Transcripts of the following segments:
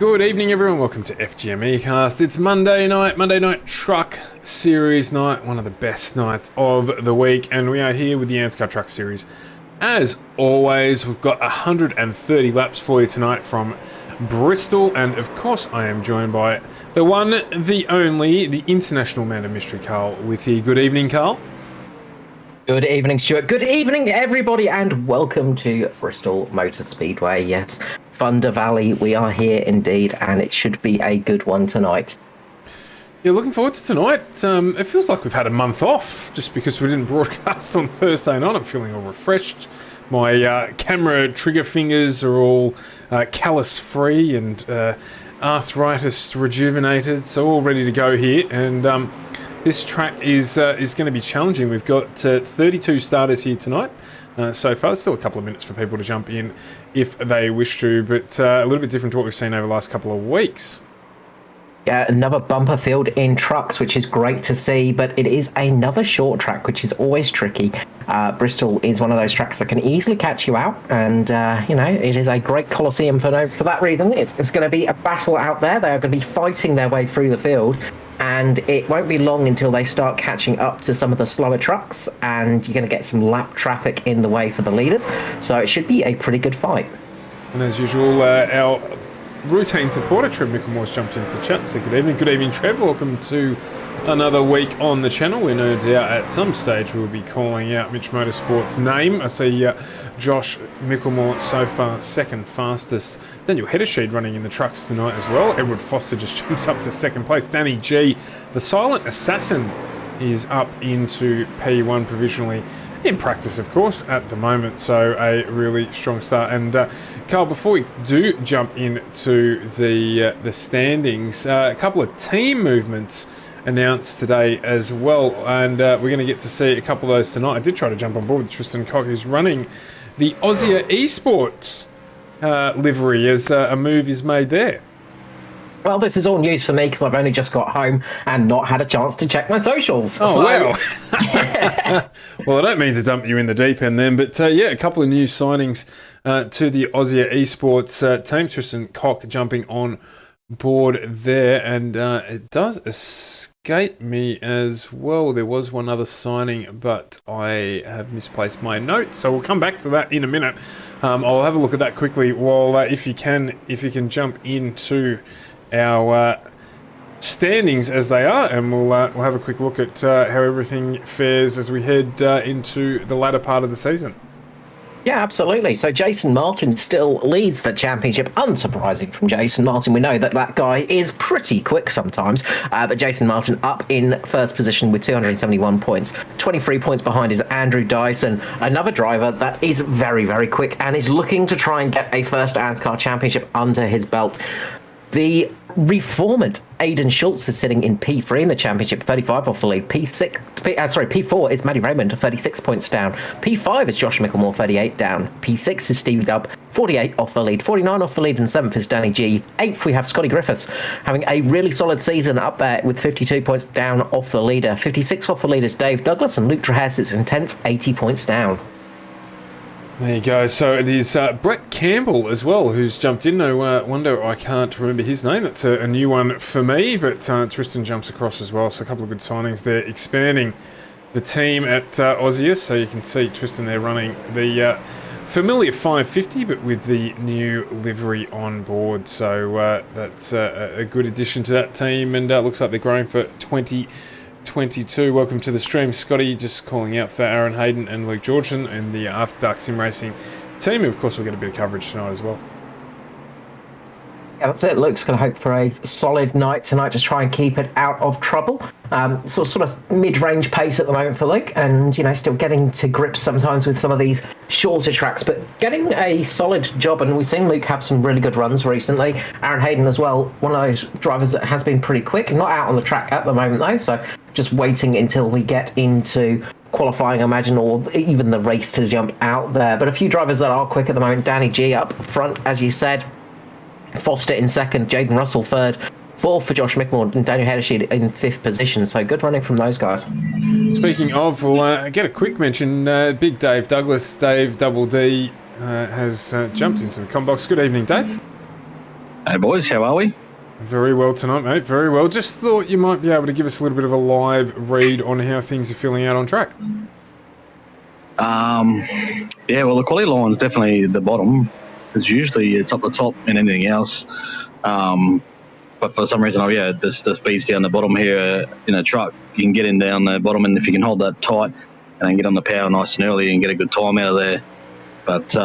Good evening, everyone. Welcome to FGME Cast. It's Monday night truck series night, one of the best nights of the week, and we are here with the ANZCAR Truck Series. As always, we've got 130 laps for you tonight from Bristol, and of course, I am joined by the one, the only, the international man of mystery, Carl, with you. Good evening, Carl. Good evening, Stuart. Good evening, everybody, and welcome to Bristol Motor Speedway. Yes, Thunder Valley, we are here indeed, and it should be a good one tonight. Yeah, looking forward to tonight. It feels like we've had a month off just because we didn't broadcast on Thursday night. I'm feeling all refreshed. My camera trigger fingers are all callus-free and arthritis rejuvenated, so all ready to go here. And this track is going to be challenging. We've got 32 starters here tonight so far. There's still a couple of minutes for people to jump in if they wish to, but a little bit different to what we've seen over the last couple of weeks. Yeah, another bumper field in trucks, which is great to see, but it is another short track, which is always tricky. Bristol is one of those tracks that can easily catch you out, and it is a great coliseum for that reason. It's going to be a battle out there. They are going to be fighting their way through the field, and it won't be long until they start catching up to some of the slower trucks, and you're going to get some lap traffic in the way for the leaders, so it should be a pretty good fight. And as usual, our routine supporter, Trev Micklemore's jumped into the chat. So good evening. Good evening, Trev. Welcome to another week on the channel. We're no doubt at some stage we'll be calling out Mitch Motorsport's name. I see Josh Micklemore so far second fastest. Daniel Heddersheed running in the trucks tonight as well. Edward Foster just jumps up to second place. Danny G, the silent assassin, is up into P1 provisionally. In practice, of course, at the moment, so a really strong start. And Carl, before we do jump into the standings, a couple of team movements announced today as well, and we're going to get to see a couple of those tonight. I did try to jump on board with Tristan Cock, who's running the Aussie Esports livery, as a move is made there. Well, this is all news for me because I've only just got home and not had a chance to check my socials. Oh, so... wow. Well, I don't mean to dump you in the deep end then, but yeah, a couple of new signings to the Aussie Esports team. Tristan Cock jumping on board there, and it does escape me as well. There was one other signing, but I have misplaced my notes, so we'll come back to that in a minute. I'll have a look at that quickly while, if you can jump into our standings as they are, and we'll have a quick look at how everything fares as we head into the latter part of the season. Yeah, absolutely. So Jason Martin still leads the championship. Unsurprising from Jason Martin. We know that guy is pretty quick sometimes. But Jason Martin up in first position with 271 points. 23 points behind is Andrew Dyson, another driver that is very, very quick and is looking to try and get a first ANZCAR championship under his belt. The reformant Aidan Schultz is sitting in P3 in the championship, 35 off the lead. P4 is Matty Raymond, 36 points down. P5 is Josh Micklemore, 38 down. P6 is Steve Dubb, 48 off the lead. 49 off the lead, and 7th is Danny G. 8th we have Scotty Griffiths, having a really solid season up there with 52 points down off the leader. 56 off the lead is Dave Douglas, and Luke Trahass is in 10th, 80 points down. There you go. So it is Brett Campbell as well who's jumped in. No wonder I can't remember his name. That's a new one for me, but Tristan jumps across as well. So a couple of good signings there, expanding the team at Aussie. So you can see Tristan there running the familiar 550, but with the new livery on board. So that's a good addition to that team, and looks like they're growing for 2022. Welcome to the stream, Scotty. Just calling out for Aaron Hayden and Luke Georgian and the After Dark Sim Racing team. Of course, we'll get a bit of coverage tonight as well. Yeah, that's it. Luke's going to hope for a solid night tonight. Just try and keep it out of trouble. Sort of mid-range pace at the moment for Luke, and still getting to grips sometimes with some of these shorter tracks, but getting a solid job. And we've seen Luke have some really good runs recently. Aaron Hayden as well, one of those drivers that has been pretty quick. Not out on the track at the moment though, so just waiting until we get into qualifying, I imagine, or even the race to jump out there. But a few drivers that are quick at the moment. Danny G up front, as you said. Foster in second, Jaden Russell third, fourth for Josh Micklemore, and Daniel Heddersheed in fifth position. So good running from those guys. Speaking of, we'll get a quick mention. Big Dave Douglas, Dave Double D, has jumped into the com box. Good evening, Dave. Hey boys, how are we? Very well tonight, mate. Very well. Just thought you might be able to give us a little bit of a live read on how things are filling out on track. Yeah, well, the quality line's definitely the bottom, because usually it's up the top and anything else. But for some reason, the speed's down the bottom here in a truck. You can get in down the bottom, and if you can hold that tight and then get on the power nice and early and get a good time out of there. But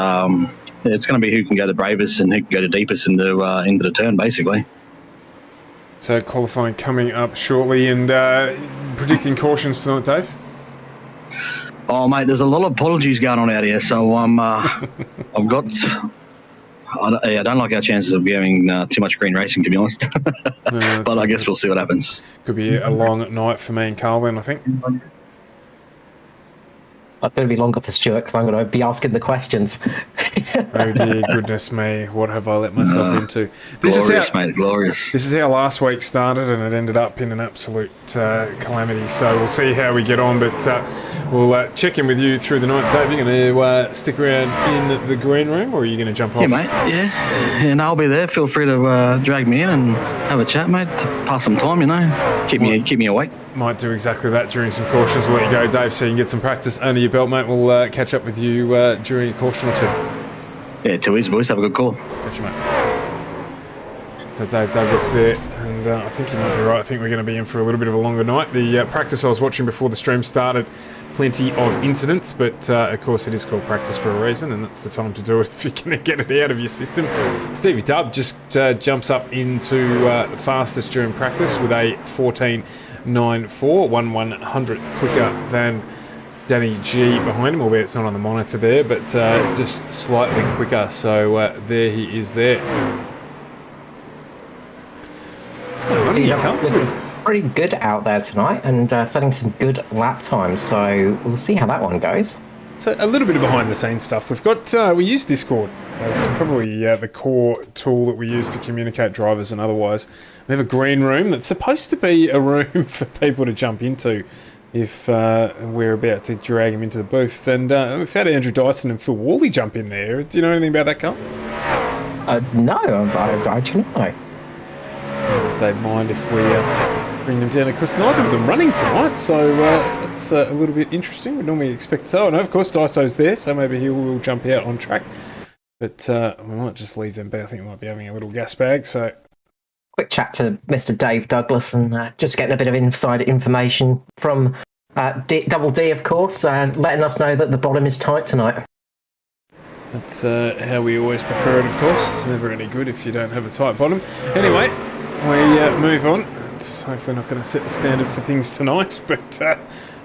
it's going to be who can go the bravest and who can go the deepest into the turn, basically. So qualifying coming up shortly, and predicting cautions tonight, Dave. Oh, mate, there's a lot of apologies going on out here, so I don't like our chances of getting too much green racing, to be honest. But I guess we'll see what happens. Could be a long night for me and Carl then, I think. It's going to be longer for Stuart because I'm going to be asking the questions. Oh dear goodness me, what have I let myself into? Glorious, mate, glorious. This is how last week started, and it ended up in an absolute calamity. So we'll see how we get on, but we'll check in with you through the night. Dave, you going to stick around in the green room, or are you going to jump off? Yeah, mate, yeah. And I'll be there. Feel free to drag me in and have a chat, mate, to pass some time, you know. Keep me awake. Might do exactly that during some cautions. We'll let you go, Dave, so you can get some practice under your belt, mate. We'll catch up with you during a caution or two. Yeah, too easy, boys. Have a good call. Catch you, mate. So Dave Douglas there, and I think you might be right. I think we're going to be in for a little bit of a longer night. The practice I was watching before the stream started, plenty of incidents, but of course it is called practice for a reason, and that's the time to do it if you're going to get it out of your system. Stevie Dubb just jumps up into the fastest during practice with a 14.94, 1/100th quicker than Danny G behind him, albeit it's not on the monitor there, but just slightly quicker. So there he is there. It's going on, pretty good out there tonight and setting some good lap times. So we'll see how that one goes. So a little bit of behind the scenes stuff. We've got we use Discord as probably the core tool that we use to communicate drivers and otherwise. We have a green room that's supposed to be a room for people to jump into if we're about to drag him into the booth. And we've had Andrew Dyson and Phil Worley jump in there. Do you know anything about that, Carl? No, I do not know. If they mind if we bring them down. Of course, neither of them running tonight, so it's a little bit interesting. We normally expect so. And of course, Dyso's there, so maybe he will jump out on track. But we might just leave them be. I think we might be having a little gas bag, so... Quick chat to Mr. Dave Douglas and just getting a bit of inside information from Double D, of course, letting us know that the bottom is tight tonight. That's how we always prefer it, of course. It's never any good if you don't have a tight bottom. Anyway, we move on. It's hopefully not going to set the standard for things tonight, but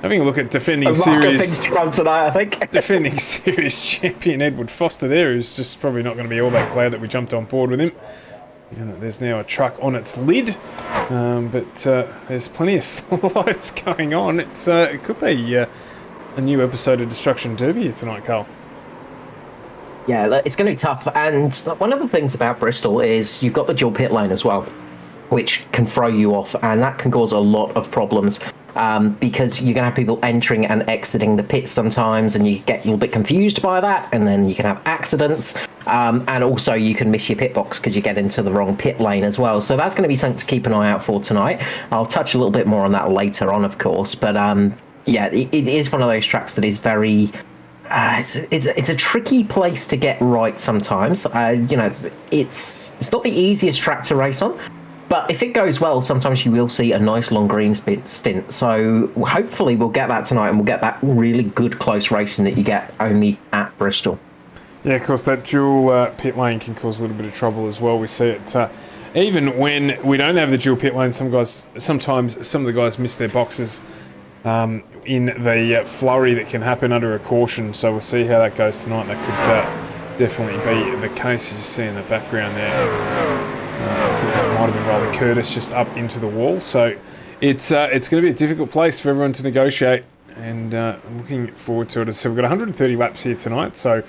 having a look at defending series... things to come tonight, I think. Defending series champion Edward Foster there, who's just probably not going to be all that glad that we jumped on board with him. And there's now a truck on its lid, but there's plenty of slides going on. It could be a new episode of Destruction Derby here tonight, Carl. Yeah, it's going to be tough. And one of the things about Bristol is you've got the dual pit lane as well, which can throw you off, and that can cause a lot of problems because you're going to have people entering and exiting the pit sometimes, and you get a little bit confused by that, and then you can have accidents, and also you can miss your pit box because you get into the wrong pit lane as well. So that's going to be something to keep an eye out for tonight. I'll touch a little bit more on that later on, of course, but yeah, it is one of those tracks that is very... it's a tricky place to get right sometimes. You know, it's not the easiest track to race on, but if it goes well, sometimes you will see a nice long green stint. So hopefully we'll get that tonight, and we'll get that really good close racing that you get only at Bristol. Yeah, of course, that dual pit lane can cause a little bit of trouble as well. We see it even when we don't have the dual pit lane. Sometimes some of the guys miss their boxes in the flurry that can happen under a caution. So we'll see how that goes tonight. That could definitely be the case, as you see in the background there. I think that might have been Riley Curtis just up into the wall. So it's going to be a difficult place for everyone to negotiate, and I'm looking forward to it. So we've got 130 laps here tonight. So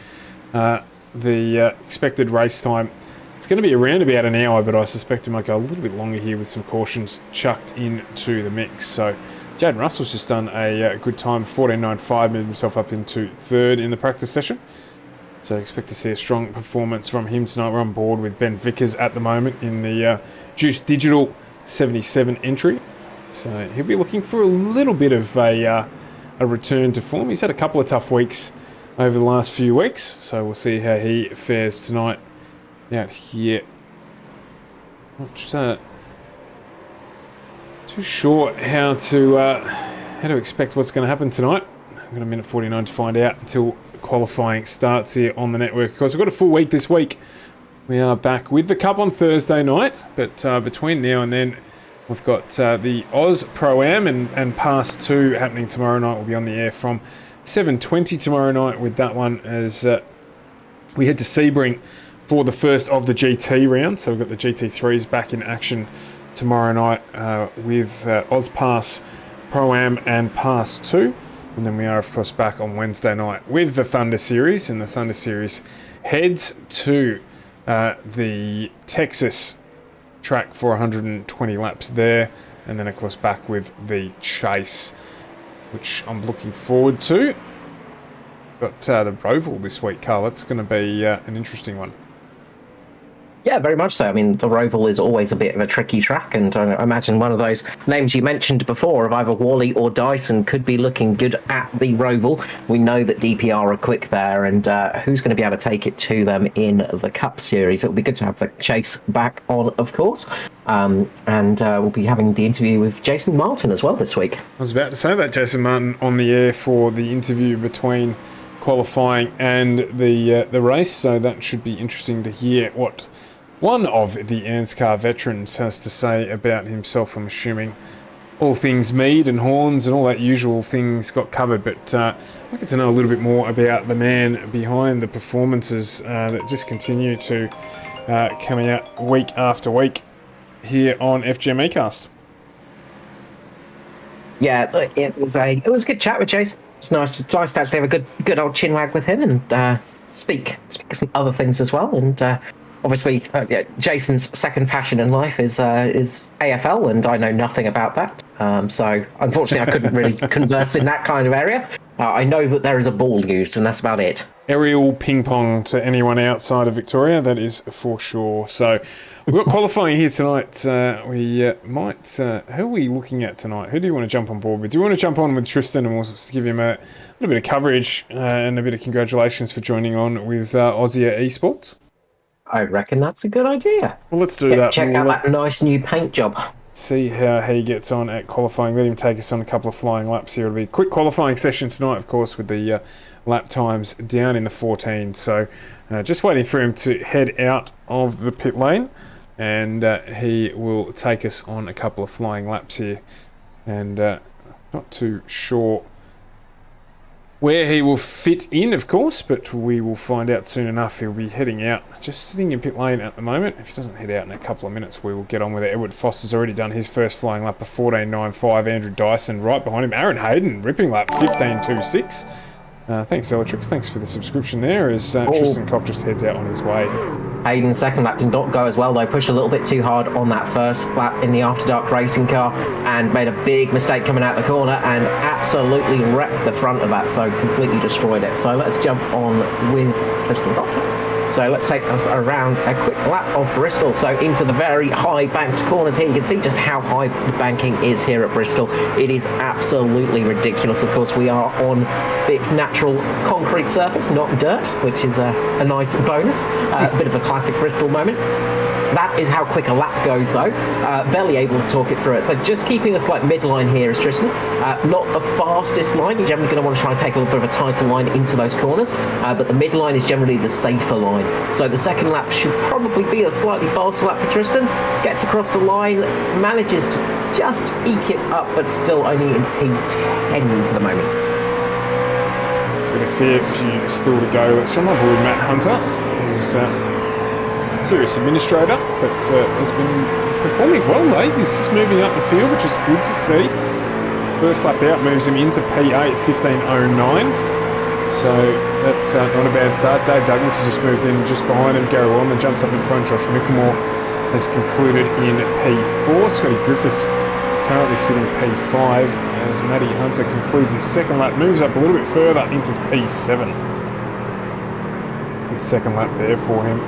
the expected race time, it's going to be around about an hour, but I suspect it might go a little bit longer here with some cautions chucked into the mix. So Jaden Russell's just done a good time, 14.95, moved himself up into third in the practice session. So expect to see a strong performance from him tonight. We're on board with Ben Vickers at the moment in the Juice Digital 77 entry. So he'll be looking for a little bit of a return to form. He's had a couple of tough weeks over the last few weeks, so we'll see how he fares tonight out here. Not too sure how to expect what's going to happen tonight. I've got a minute 49 to find out until qualifying starts here on the network. Of course, we've got a full week this week. We are back with the Cup on Thursday night, but between now and then, we've got the Oz Pro-Am and Pass 2 happening tomorrow night. We'll be on the air from 7:20 tomorrow night with that one as we head to Sebring for the first of the GT round. So we've got the GT3s back in action tomorrow night with Oz Pass Pro-Am and Pass 2. And then we are, of course, back on Wednesday night with the Thunder Series. And the Thunder Series heads to the Texas track for 120 laps there. And then, of course, back with the Chase, which I'm looking forward to. Got the Roval this week, Carl. That's going to be an interesting one. Yeah, very much so. I mean, the Roval is always a bit of a tricky track, and I imagine one of those names you mentioned before of either Wally or Dyson could be looking good at the Roval. We know that DPR are quick there, and who's going to be able to take it to them in the Cup Series? It'll be good to have the Chase back on, of course, and we'll be having the interview with Jason Martin as well this week. I was about to say that, Jason Martin on the air for the interview between qualifying and the race, so that should be interesting to hear what one of the ANZCAR veterans has to say about himself. I'm assuming all things mead and horns and all that usual things got covered, but I get to know a little bit more about the man behind the performances that just continue to coming out week after week here on FGM Ecast. Yeah, it was a good chat with Jason. It's nice to actually have a good old chinwag with him and speak some other things as well. And obviously, Jason's second passion in life is AFL, and I know nothing about that. So unfortunately, I couldn't really converse in that kind of area. I know that there is a ball used, and that's about it. Aerial ping pong to anyone outside of Victoria, that is for sure. So we've got qualifying here tonight. We might... who are we looking at tonight? Who do you want to jump on board with? Do you want to jump on with Tristan and we'll give him a little bit of coverage and a bit of congratulations for joining on with Aussie Esports? I reckon that's a good idea. Well, let's do that. Check out that nice new paint job. See how he gets on at qualifying. Let him take us on a couple of flying laps here. It'll be a quick qualifying session tonight, of course, with the lap times down in the 14. So just waiting for him to head out of the pit lane, and he will take us on a couple of flying laps here. And not too sure where he will fit in, of course, but we will find out soon enough. He'll be heading out, just sitting in pit lane at the moment. If he doesn't head out in a couple of minutes, we will get on with it. Edward Foster's already done his first flying lap of 14.95. Andrew Dyson right behind him. Aaron Hayden ripping lap 15.26. Thanks, Electrix. Thanks for the subscription there as Tristan Cock just heads out on his way. Hayden's second lap did not go as well, though. Pushed a little bit too hard on that first lap in the After Dark racing car and made a big mistake coming out the corner and absolutely wrecked the front of that, so completely destroyed it. So let's jump on with Tristan Cock. So let's take us around a quick lap of Bristol. So into the very high banked corners here. You can see just how high the banking is here at Bristol. It is absolutely ridiculous. Of course, we are on its natural concrete surface, not dirt, which is a nice bonus. A bit of a classic Bristol moment. That is how quick a lap goes, though. Barely able to talk it through it. So just keeping a slight midline here is Tristan. Not the fastest line. You're generally going to want to try and take a little bit of a tighter line into those corners. But the midline is generally the safer line. So the second lap should probably be a slightly faster lap for Tristan. Gets across the line, manages to just eke it up, but still only in P10 for the moment. It's got a fair few still to go. Let's jump on board Matt Hunter, who's serious administrator, but has been performing well lately. He's just moving up the field, which is good to see. First lap out moves him into P8, 15.09. So that's not a bad start. Dave Douglas has just moved in just behind him. Gary Wellman jumps up in front. Josh Mickelmore has concluded in P4. Scotty Griffiths currently sitting P5 as Matty Hunter concludes his second lap, moves up a little bit further into P7. Good second lap there for him.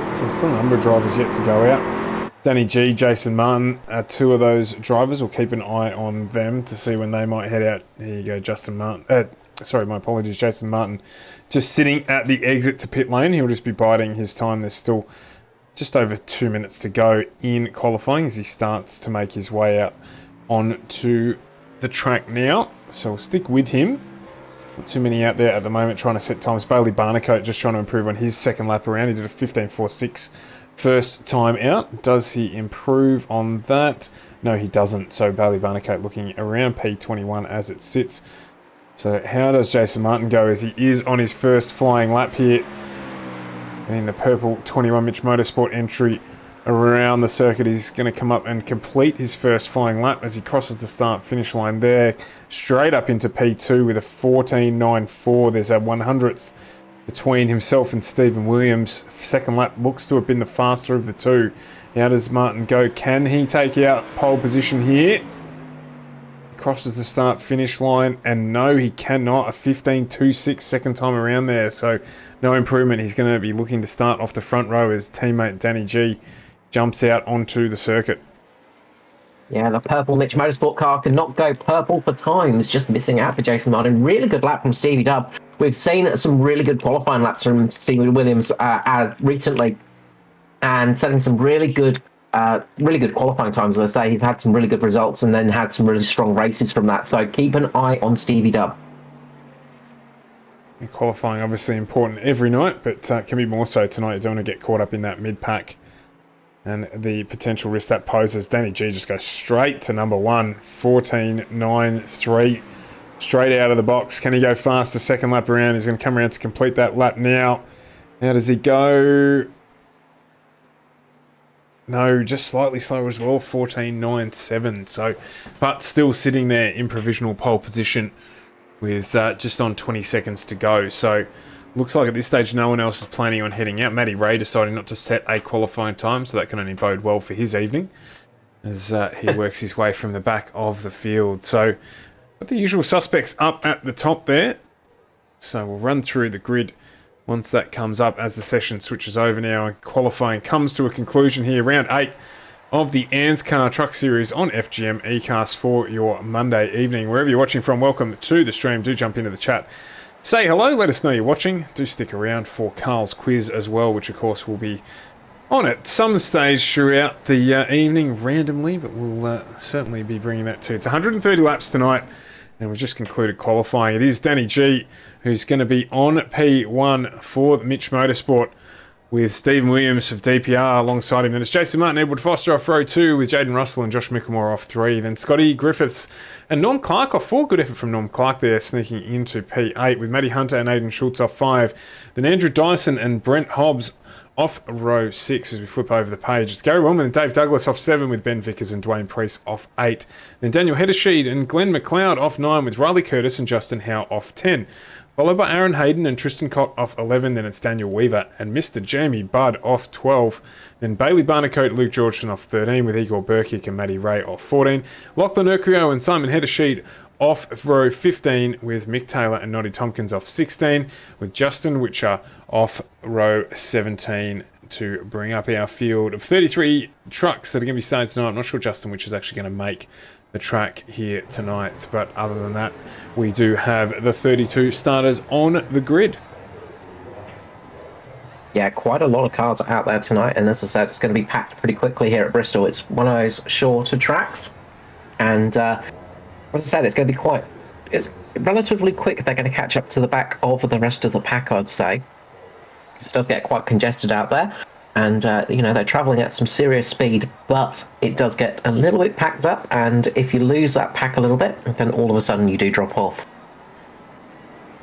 So there's still a number of drivers yet to go out. Danny G, Jason Martin are two of those drivers. We'll keep an eye on them to see when they might head out. Here you go, Justin Martin. Sorry, my apologies, Jason Martin. Just sitting at the exit to pit lane. He'll just be biding his time. There's still just over 2 minutes to go in qualifying as he starts to make his way out onto the track now. So we'll stick with him. Not too many out there at the moment trying to set times. Bailey Barnacote just trying to improve on his second lap around. He did a 15.46 first time out. Does he improve on that? No, he doesn't. So Bailey Barnacote looking around P21 as it sits. So how does Jason Martin go as he is on his first flying lap here? And in the purple 21 Mitch Motorsport entry around the circuit, he's going to come up and complete his first flying lap as he crosses the start finish line there, straight up into P2 with a 14.94. There's a 100th between himself and Stephen Williams. Second lap looks to have been the faster of the two. How does Martin go? Can he take out pole position here? Crosses the start finish line, and no, he cannot. A 15.26 second time around there, so no improvement. He's going to be looking to start off the front row as teammate Danny G jumps out onto the circuit. Yeah, the purple Mitch Motorsport car cannot go purple for times, just missing out for Jason Martin. Really good lap from Stevie Dubb. We've seen some really good qualifying laps from Stephen Williams recently, and setting some really good qualifying times. As I say, he's had some really good results and then had some really strong races from that. So keep an eye on Stevie Dubb. And qualifying obviously important every night, but can be more so tonight. You don't want to get caught up in that mid-pack and the potential risk that poses. Danny G just goes straight to number one, 14.93, straight out of the box. Can he go fast the second lap around? He's going to come around to complete that lap now. How does he go? No, just slightly slower as well, 14.97. So, but still sitting there in provisional pole position with just on 20 seconds to go. So, looks like at this stage no one else is planning on heading out. Matty Ray deciding not to set a qualifying time, so that can only bode well for his evening as he works his way from the back of the field. So, got the usual suspects up at the top there. So, we'll run through the grid once that comes up as the session switches over now and qualifying comes to a conclusion here. Round 8 of the ANZCAR Truck Series on FGM eCast for your Monday evening. Wherever you're watching from, welcome to the stream. Do jump into the chat. Say hello, let us know you're watching. Do stick around for Carl's quiz as well, which of course will be on at some stage throughout the evening randomly, but we'll certainly be bringing that to you. It's 130 laps tonight. And we've just concluded qualifying. It is Danny G who's going to be on P1 for Mitch Motorsport with Stephen Williams of DPR alongside him. Then it's Jason Martin, Edward Foster off row 2 with Jaden Russell and Josh Mickelmore off 3. Then Scotty Griffiths and Norm Clark off 4. Good effort from Norm Clark there, sneaking into P8 with Matty Hunter and Aidan Schultz off 5. Then Andrew Dyson and Brent Hobbs off row 6 as we flip over the page. It's Gary Wellman and Dave Douglas off 7 with Ben Vickers and Dwayne Priest off 8. Then Daniel Heddersheed and Glenn McLeod off 9 with Riley Curtis and Justin Howe off 10. Followed by Aaron Hayden and Tristan Cott off 11. Then it's Daniel Weaver and Mr. Jamie Budd off 12. Then Bailey Barnacote, Luke Georgeson off 13 with Igor Burkick and Matty Ray off 14. Lachlan Urquio and Simon Heddersheed off row 15 with Mick Taylor and Noddy Tompkins off 16 with Justin Witcher off row 17 to bring up our field of 33 trucks that are going to be starting tonight. I'm not sure Justin Witcher is actually going to make the track here tonight, but other than that we do have the 32 starters on the grid. Yeah, quite a lot of cars out there tonight, and as I said, it's going to be packed pretty quickly here at Bristol. It's one of those shorter tracks, and as I said, it's relatively quick. They're going to catch up to the back of the rest of the pack, I'd say. It does get quite congested out there, and they're travelling at some serious speed, but it does get a little bit packed up, and if you lose that pack a little bit, then all of a sudden you do drop off.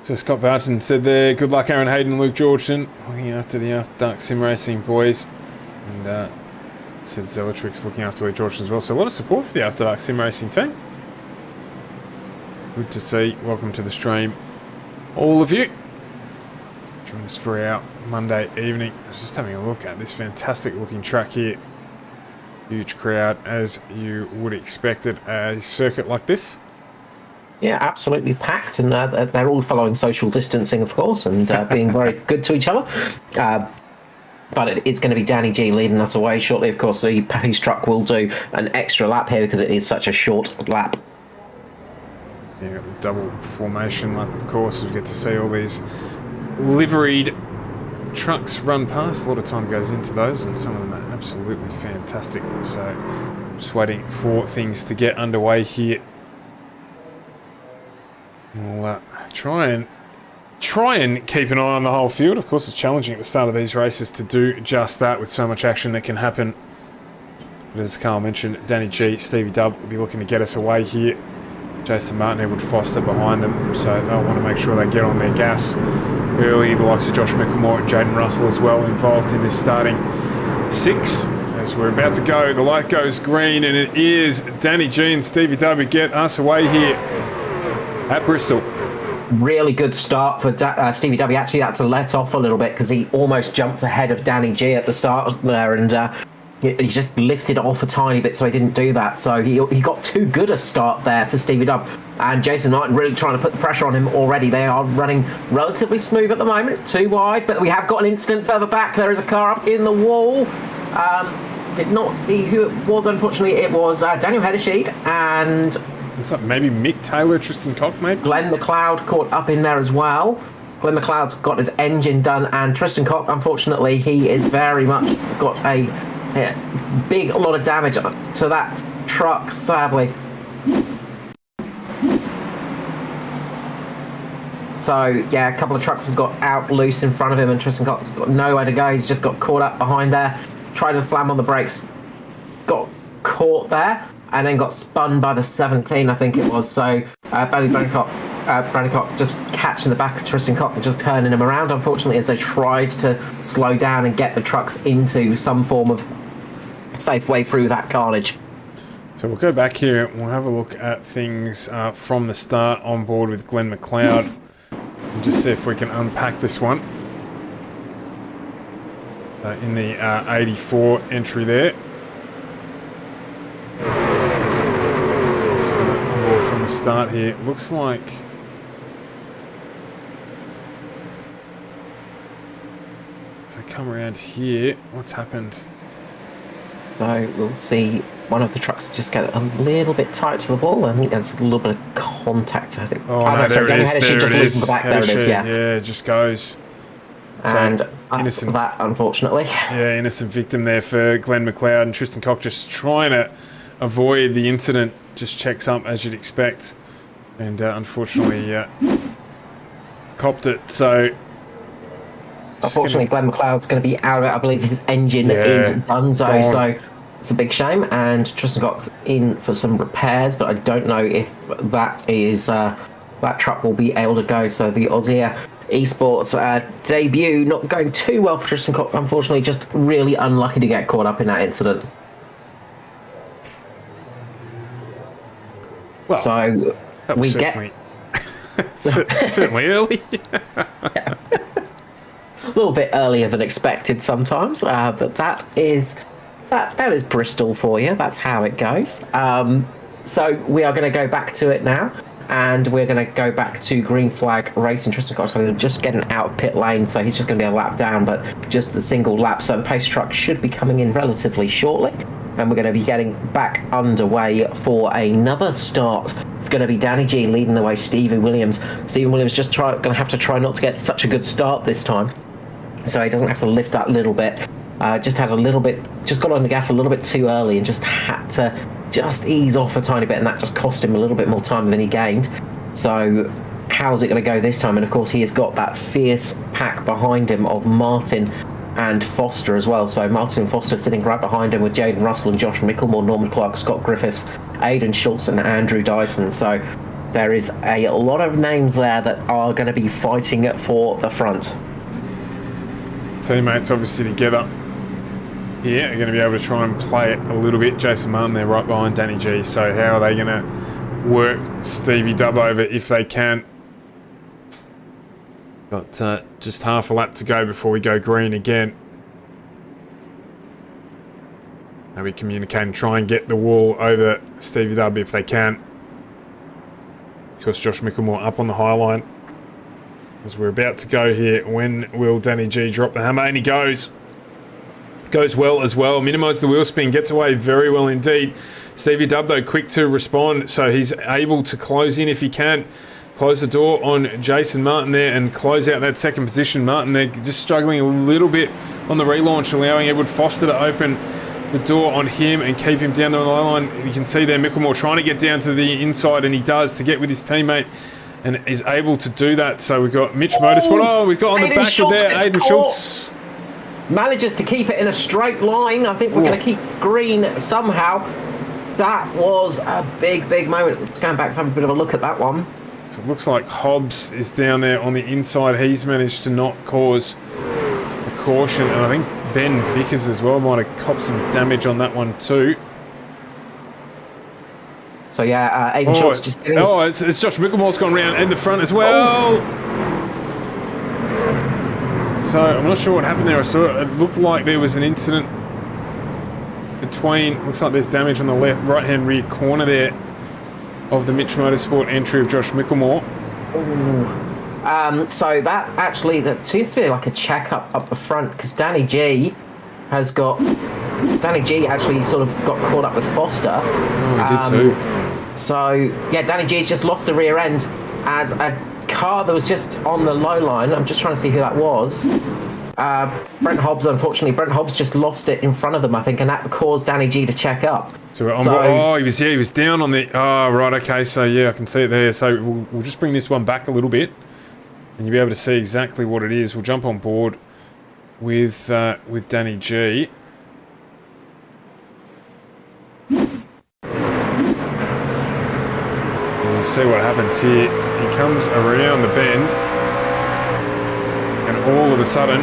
So Scott Barton said there, good luck Aaron Hayden and Luke Georgeson, looking after the After Dark Sim Racing boys, and said Zellatrix looking after Luke Georgeson as well. So a lot of support for the After Dark Sim Racing team. Good to see. Welcome to the stream, all of you. Join us for our Monday evening. I was just having a look at this fantastic looking track here. Huge crowd as you would expect at a circuit like this. Yeah, absolutely packed, and they're all following social distancing, of course, and being very good to each other. But it's going to be Danny G leading us away shortly. Of course, the pace truck will do an extra lap here because it is such a short lap. Yeah, the double formation lap, of course. We get to see all these liveried trucks run past. A lot of time goes into those, and some of them are absolutely fantastic. So, just waiting for things to get underway here. We'll try and keep an eye on the whole field. Of course, it's challenging at the start of these races to do just that with so much action that can happen. But as Carl mentioned, Danny G, Stevie Dub will be looking to get us away here. Jason Martin, Edward Foster behind them, so they'll want to make sure they get on their gas early. The likes of Josh Mickelmore and Jaden Russell as well involved in this starting 6. As we're about to go, the light goes green, and it is Danny G and Stevie Dub who get us away here at Bristol. Really good start for Stevie W. Actually had to let off a little bit because he almost jumped ahead of Danny G at the start there, and he just lifted off a tiny bit, so he didn't do that. So he got too good a start there for Stevie Dub, and Jason Martin really trying to put the pressure on him already. They are running relatively smooth at the moment, too wide, but we have got an incident further back. There is a car up in the wall. Did not see who it was, unfortunately. It was Daniel Heddersheed and... What's up? Maybe Mick Taylor, Tristan Cock, maybe? Glenn McLeod caught up in there as well. Glenn McLeod's got his engine done, and Tristan Cock, unfortunately, he is very much got a lot of damage to that truck, sadly. So, yeah, a couple of trucks have got out loose in front of him, and Tristan Cock's got nowhere to go. He's just got caught up behind there, tried to slam on the brakes, got caught there, and then got spun by the 17, I think it was. So Brandon Cock just catching the back of Tristan Cock and just turning him around, unfortunately, as they tried to slow down and get the trucks into some form of safe way through that carnage. So we'll go back here. We'll have a look at things from the start on board with Glenn McLeod and just see if we can unpack this one. In the 84 entry there. From the start here, looks like so come around here. What's happened? So we'll see one of the trucks just get a little bit tight to the wall. I think there's a little bit of contact, I think. Oh, no, there it is. There it is. There it is, yeah. Yeah, it just goes. And so, innocent, that, unfortunately. Yeah, innocent victim there for Glenn McLeod, and Tristan Cock just trying to avoid the incident. Just checks up as you'd expect, and unfortunately copped it. So unfortunately, Glenn McLeod's going to be out of it. I believe his engine is done, so it's a big shame. And Tristan Cock's in for some repairs, but I don't know if that is that truck will be able to go. So the Aussie Esports debut not going too well for Tristan Cock. Unfortunately, just really unlucky to get caught up in that incident. Well, so that was certainly early. Yeah. A little bit earlier than expected sometimes, but that is Bristol for you. That's how it goes. So we are going to go back to it now, and we're going to go back to green flag racing. Tristan Cox just getting out of pit lane, so he's just going to be a lap down, but just a single lap. So the pace truck should be coming in relatively shortly, and we're going to be getting back underway for another start. It's going to be Danny G leading the way. Stephen Williams just going to have to try not to get such a good start this time, so he doesn't have to lift that little bit. Just got on the gas a little bit too early and just had to ease off a tiny bit, and that just cost him a little bit more time than he gained. So how's it going to go this time? And of course he has got that fierce pack behind him of Martin and Foster as well. So Martin and Foster sitting right behind him with Jaden Russell and Josh Mickelmore, Norman Clark, Scott Griffiths, Aidan Schultz and Andrew Dyson. So there is a lot of names there that are going to be fighting for the front. Teammates obviously together here are going to be able to try and play it a little bit. Jason Martin there right behind Danny G. So how are they going to work Stevie Dub over if they can? Got just half a lap to go before we go green again. Now we communicate and try and get the wall over Stevie Dub if they can. Of course, Josh Mickelmore up on the high line as we're about to go here. When will Danny G drop the hammer? And he goes. Goes well as well. Minimises the wheel spin. Gets away very well indeed. Stevie Dubb, though, quick to respond. So he's able to close in if he can. Close the door on Jason Martin there and close out that second position. Martin there just struggling a little bit on the relaunch, allowing Edward Foster to open the door on him and keep him down the line. You can see there Mickelmore trying to get down to the inside, and he does, to get with his teammate, and is able to do that. So we've got Mitch Motorsport. Oh, we've got on the back of there Aiden Schultz. Manages to keep it in a straight line. I think we're going to keep green somehow. That was a big, big moment. Let's go back to have a bit of a look at that one. So it looks like Hobbs is down there on the inside. He's managed to not cause a caution, and I think Ben Vickers as well might have copped some damage on that one too. So yeah, Aiden Schultz just... Oh, it's Josh Mickelmore's gone round in the front as well. So I'm not sure what happened there. I saw it looked like there was an incident between... Looks like there's damage on the right-hand rear corner there of the Mitch Motorsport entry of Josh Mickelmore. So that actually, that seems to be like a check-up up the front, because Danny G actually sort of got caught up with Foster. Oh, he did too. So yeah, Danny G's just lost the rear end as a car that was just on the low line. I'm just trying to see who that was. Brent Hobbs, unfortunately, Brent Hobbs just lost it in front of them, I think, and that caused Danny G to check up. He was down on the... Oh, right, okay, so yeah, I can see it there. So we'll just bring this one back a little bit, and you'll be able to see exactly what it is. We'll jump on board with Danny G. And we'll see what happens here. He comes around the bend, and all of a sudden,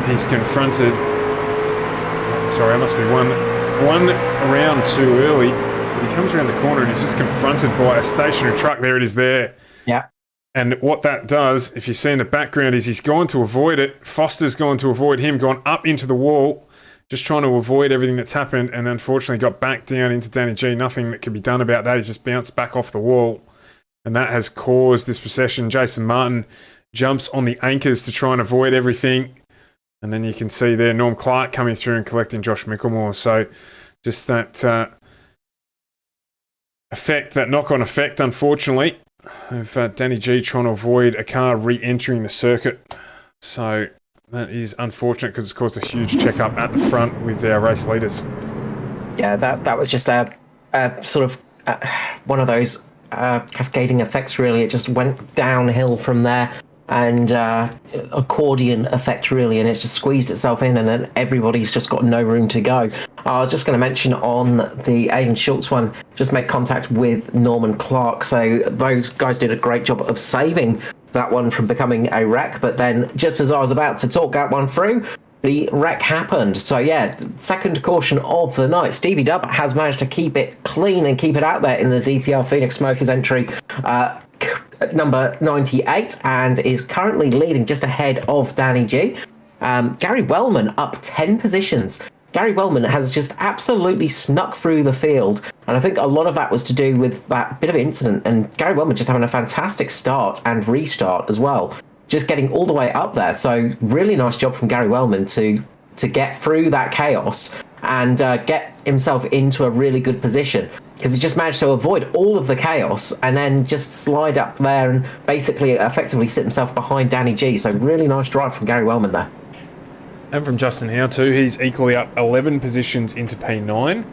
he's confronted... Sorry, I must be one around too early. He comes around the corner and he's just confronted by a stationary truck. There it is there. Yeah. And what that does, if you see in the background, is he's gone to avoid it. Foster's gone to avoid him, gone up into the wall, just trying to avoid everything that's happened, and unfortunately got back down into Danny G. Nothing that can be done about that. He's just bounced back off the wall. And that has caused this procession. Jason Martin jumps on the anchors to try and avoid everything. And then you can see there Norm Clark coming through and collecting Josh Mickelmore. So just that that knock-on effect, unfortunately, of Danny G trying to avoid a car re-entering the circuit. So that is unfortunate because it's caused a huge check-up at the front with our race leaders. Yeah, that was just a sort of one of those cascading effects, really. It just went downhill from there. And accordion effect, really, and it's just squeezed itself in, and then everybody's just got no room to go. I was just going to mention on the Aiden Schultz one, just make contact with Norman Clark. So those guys did a great job of saving that one from becoming a wreck, but then just as I was about to talk that one through, the wreck happened. So yeah, second caution of the night. Stevie Dubb has managed to keep it clean and keep it out there in the DPR Phoenix Smokers entry. Number 98, and is currently leading just ahead of Danny G. Gary Wellman up 10 positions. Gary Wellman has just absolutely snuck through the field, and I think a lot of that was to do with that bit of incident, and Gary Wellman just having a fantastic start and restart as well, just getting all the way up there. So really nice job from Gary Wellman to get through that chaos and get himself into a really good position, because he just managed to avoid all of the chaos and then just slide up there and basically effectively sit himself behind Danny G. So really nice drive from Gary Wellman there. And from Justin Howe too, he's equally up 11 positions into P9,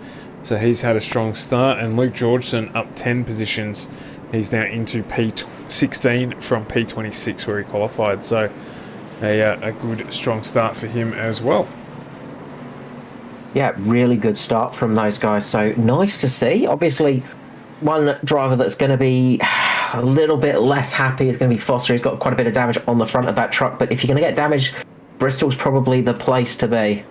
so he's had a strong start. And Luke Georgeson up 10 positions, he's now into P16 from P26 where he qualified, so a good strong start for him as well. Yeah, really good start from those guys. So nice to see. Obviously, one driver that's going to be a little bit less happy is going to be Foster. He's got quite a bit of damage on the front of that truck. But if you're going to get damage, Bristol's probably the place to be.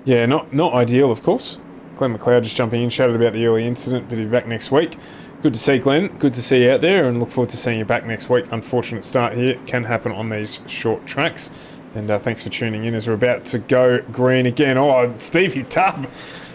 Yeah, not ideal, of course. Glenn McLeod just jumping in, shouted about the early incident, but he'll be back next week. Good to see, Glenn. Good to see you out there, and look forward to seeing you back next week. Unfortunate start here. It can happen on these short tracks. And thanks for tuning in as we're about to go green again. Oh, Stevie Dubb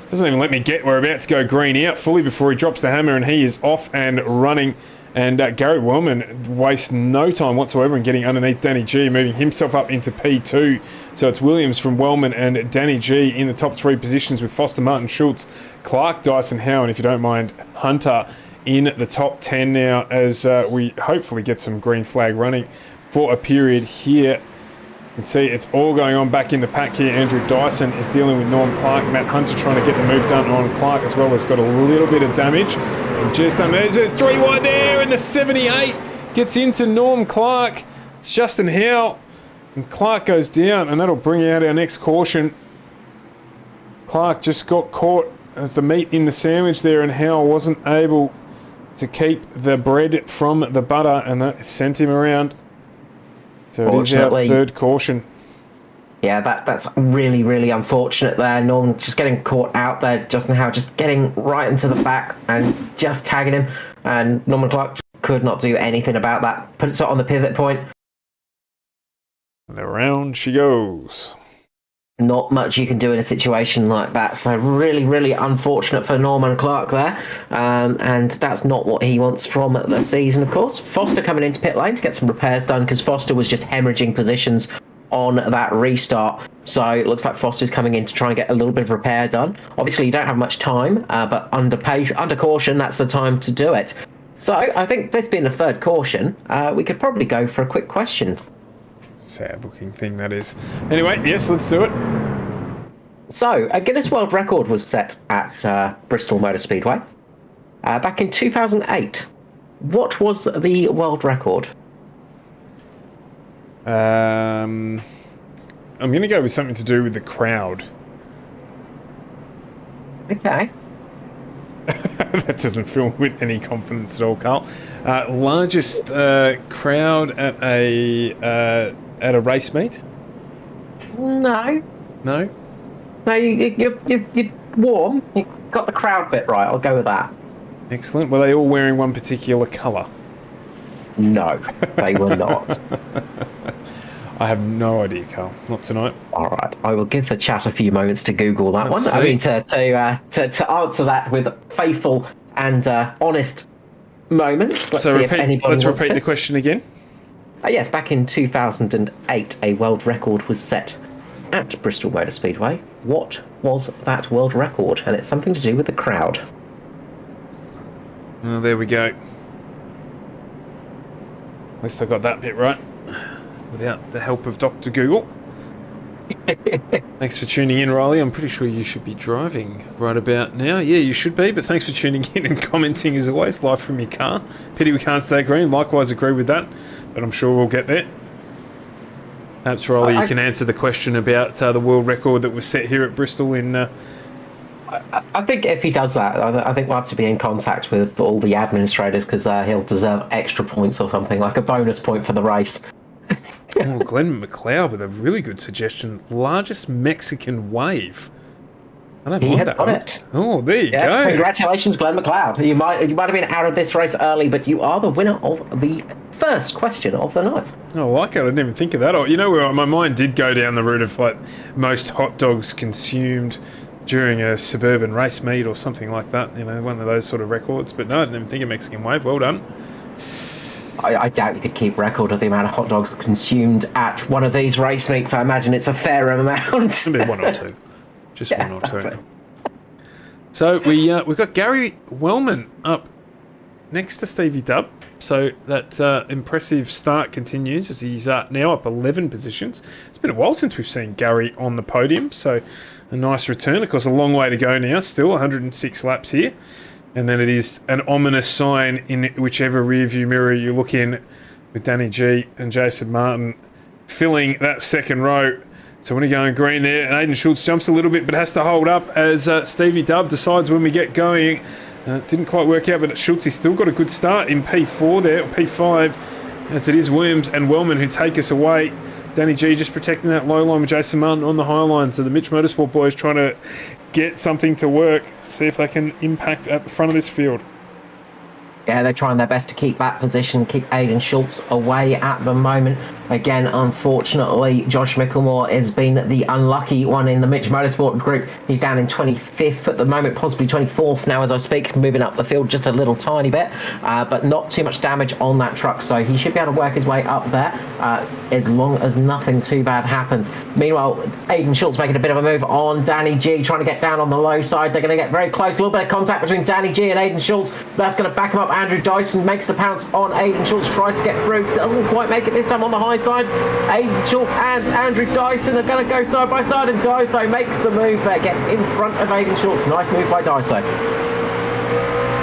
doesn't even let me get. We're about to go green out fully before he drops the hammer, and he is off and running And Gary Wellman wastes no time whatsoever in getting underneath Danny G, moving himself up into P2. So it's Williams from Wellman and Danny G in the top 3 positions, with Foster, Martin, Schultz, Clark, Dyson, Howe, and if you don't mind, Hunter in the top 10 now, as we hopefully get some green flag running for a period here. You can see it's all going on back in the pack here. Andrew Dyson is dealing with Norm Clark. Matt Hunter trying to get the move done on Clark as well. Has got a little bit of damage. And just there's a 3 wide there, and the 78 gets into Norm Clark. It's Justin Howe, and Clark goes down, and that'll bring out our next caution. Clark just got caught as the meat in the sandwich there, and Howe wasn't able to keep the bread from the butter, and that sent him around. So it is our 3rd caution. Yeah, that's really, really unfortunate there. Norman just getting caught out there. Justin Howe just getting right into the back and just tagging him. And Norman Clark could not do anything about that. Puts it on the pivot point. And around she goes. Not much you can do in a situation like that. So really, really unfortunate for Norman Clark there. And that's not what he wants from the season, of course. Foster coming into pit lane to get some repairs done, because Foster was just hemorrhaging positions on that restart. So it looks like Foster's coming in to try and get a little bit of repair done. Obviously, you don't have much time, but under caution, that's the time to do it. So I think this being the 3rd caution, we could probably go for a quick question. Sad looking thing that is. Anyway, yes, let's do it. So a Guinness World Record was set at Bristol Motor Speedway back in 2008. What was the world record? I'm going to go with something to do with the crowd. Okay. That doesn't fill with any confidence at all, Carl. Largest crowd at a race meet? No. No? No, you're warm. You got the crowd bit right. I'll go with that. Excellent. Were they all wearing one particular colour? No, they were not. I have no idea, Carl. Not tonight. All right, I will give the chat a few moments to Google that one. I mean, to answer that with faithful and honest moments. Let's repeat the question again. Yes, back in 2008, a world record was set at Bristol Motor Speedway. What was that world record? And it's something to do with the crowd. Oh, there we go. At least I got that bit right, without the help of Dr. Google. Thanks for tuning in, Riley. I'm pretty sure you should be driving right about now. Yeah, you should be, but thanks for tuning in and commenting as always, live from your car. Pity we can't stay green. Likewise, agree with that, but I'm sure we'll get there. Perhaps, Riley, you can answer the question about the world record that was set here at Bristol in... I think if he does that, I think we'll have to be in contact with all the administrators, because he'll deserve extra points or something, like a bonus point for the race. Oh, Glenn McLeod with a really good suggestion. Largest Mexican wave. I don't mind that one. He has got it. Oh, there you go. Congratulations, Glenn McLeod. You might have been out of this race early, but you are the winner of the first question of the night. I like it. I didn't even think of that. You know, my mind did go down the route of like most hot dogs consumed during a suburban race meet or something like that. You know, one of those sort of records. But no, I didn't even think of Mexican wave. Well done. I doubt you could keep record of the amount of hot dogs consumed at one of these race meets. I imagine it's a fair amount. Maybe one or two. Just one or two. So we've got Gary Wellman up next to Stevie Dubb. So that impressive start continues as he's now up 11 positions. It's been a while since we've seen Gary on the podium. So a nice return. Of course, a long way to go now. Still 106 laps here. And then it is an ominous sign in whichever rearview mirror you look in, with Danny G and Jason Martin filling that second row. So when you're going green there, and Aidan Schultz jumps a little bit but has to hold up as Stevie Dubb decides when we get going. It didn't quite work out, but Schultz has still got a good start in P4 there, or P5, as it is Williams and Wellman who take us away. Danny G just protecting that low line with Jason Martin on the high line. So the Mitch Motorsport boys trying to get something to work, see if they can impact at the front of this field. Yeah, they're trying their best to keep that position, keep Aidan Schultz away at the moment. Again, unfortunately, Josh Micklemore has been the unlucky one in the Mitch Motorsport group. He's down in 25th at the moment, possibly 24th now as I speak, moving up the field just a little tiny bit, but not too much damage on that truck, so he should be able to work his way up there as long as nothing too bad happens. Meanwhile, Aidan Schultz making a bit of a move on Danny G, trying to get down on the low side. They're going to get very close, a little bit of contact between Danny G and Aidan Schultz. That's going to back him up. Andrew Dyson makes the pounce on Aidan Schultz, tries to get through, doesn't quite make it this time on the high side. Aidan Schultz and Andrew Dyson are going to go side by side, and Dyso makes the move there, gets in front of Aidan Schultz. Nice move by Dyso.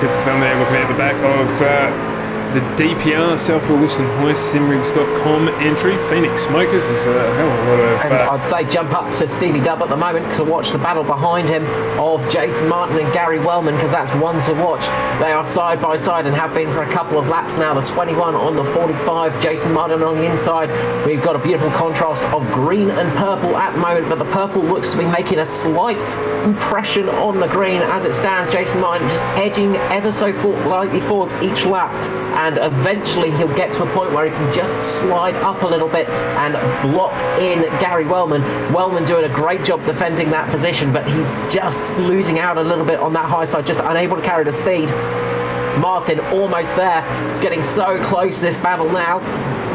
Gets done there looking at the back of the DPR, South Williston Hoist, simrigs.com entry. Phoenix Smokers is a hell of a lot of... And I'd say jump up to Stevie Dubb at the moment to watch the battle behind him of Jason Martin and Gary Wellman, because that's one to watch. They are side by side and have been for a couple of laps now. The 21 on the 45, Jason Martin on the inside. We've got a beautiful contrast of green and purple at the moment, but the purple looks to be making a slight impression on the green as it stands. Jason Martin just edging ever so slightly forwards each lap, and eventually he'll get to a point where he can just slide up a little bit and block in Gary Wellman. Wellman doing a great job defending that position, but he's just losing out a little bit on that high side, just unable to carry the speed. Martin almost there. It's getting so close, this battle now.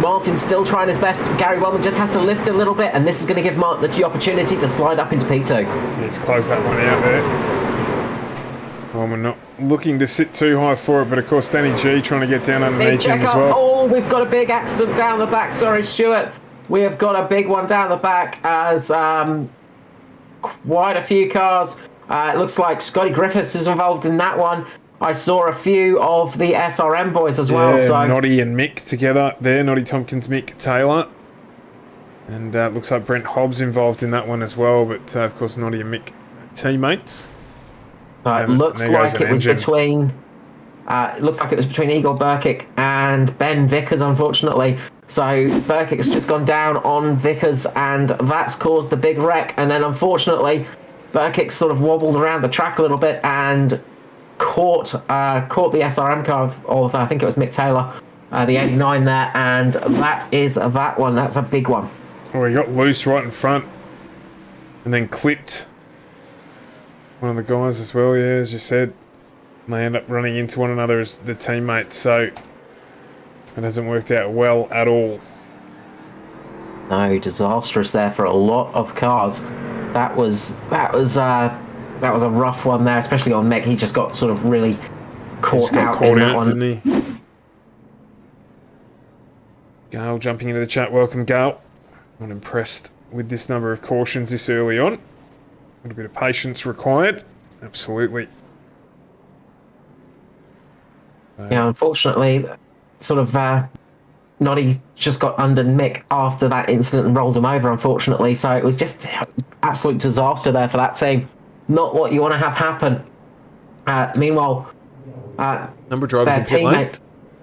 Martin's still trying his best. Gary Wellman just has to lift a little bit, and this is going to give Martin the opportunity to slide up into P2. He's closed that one out there. Well, we're not looking to sit too high for it, but of course Danny G trying to get down underneath him as well. Oh, we've got a big accident down the back. Sorry, Stuart. We have got a big one down the back as quite a few cars. It looks like Scotty Griffiths is involved in that one. I saw a few of the SRM boys as well. So Noddy and Mick together there. Noddy Tompkins, Mick Taylor. And looks like Brent Hobbs involved in that one as well. But of course Noddy and Mick teammates. It looks like it was between Igor Burkick and Ben Vickers, unfortunately. So Burkick's just gone down on Vickers, and that's caused the big wreck. And then unfortunately, Burkick sort of wobbled around the track a little bit and caught the SRM car of I think it was Mick Taylor, the 89 there, and that is that one. That's a big one. Oh, he got loose right in front, and then clipped one of the guys as well. Yeah, as you said, and they end up running into one another as the teammates. So it hasn't worked out well at all. No, disastrous there for a lot of cars. That was a rough one there, especially on Mick. He just got sort of really caught out in that one. Didn't he? Gail jumping into the chat. Welcome, Gail. Not impressed with this number of cautions this early on. A little bit of patience required. Absolutely. Yeah, unfortunately, sort of Noddy just got under Mick after that incident and rolled him over, unfortunately. So it was just absolute disaster there for that team. Not what you want to have happen. Meanwhile, number of drivers in pit lane.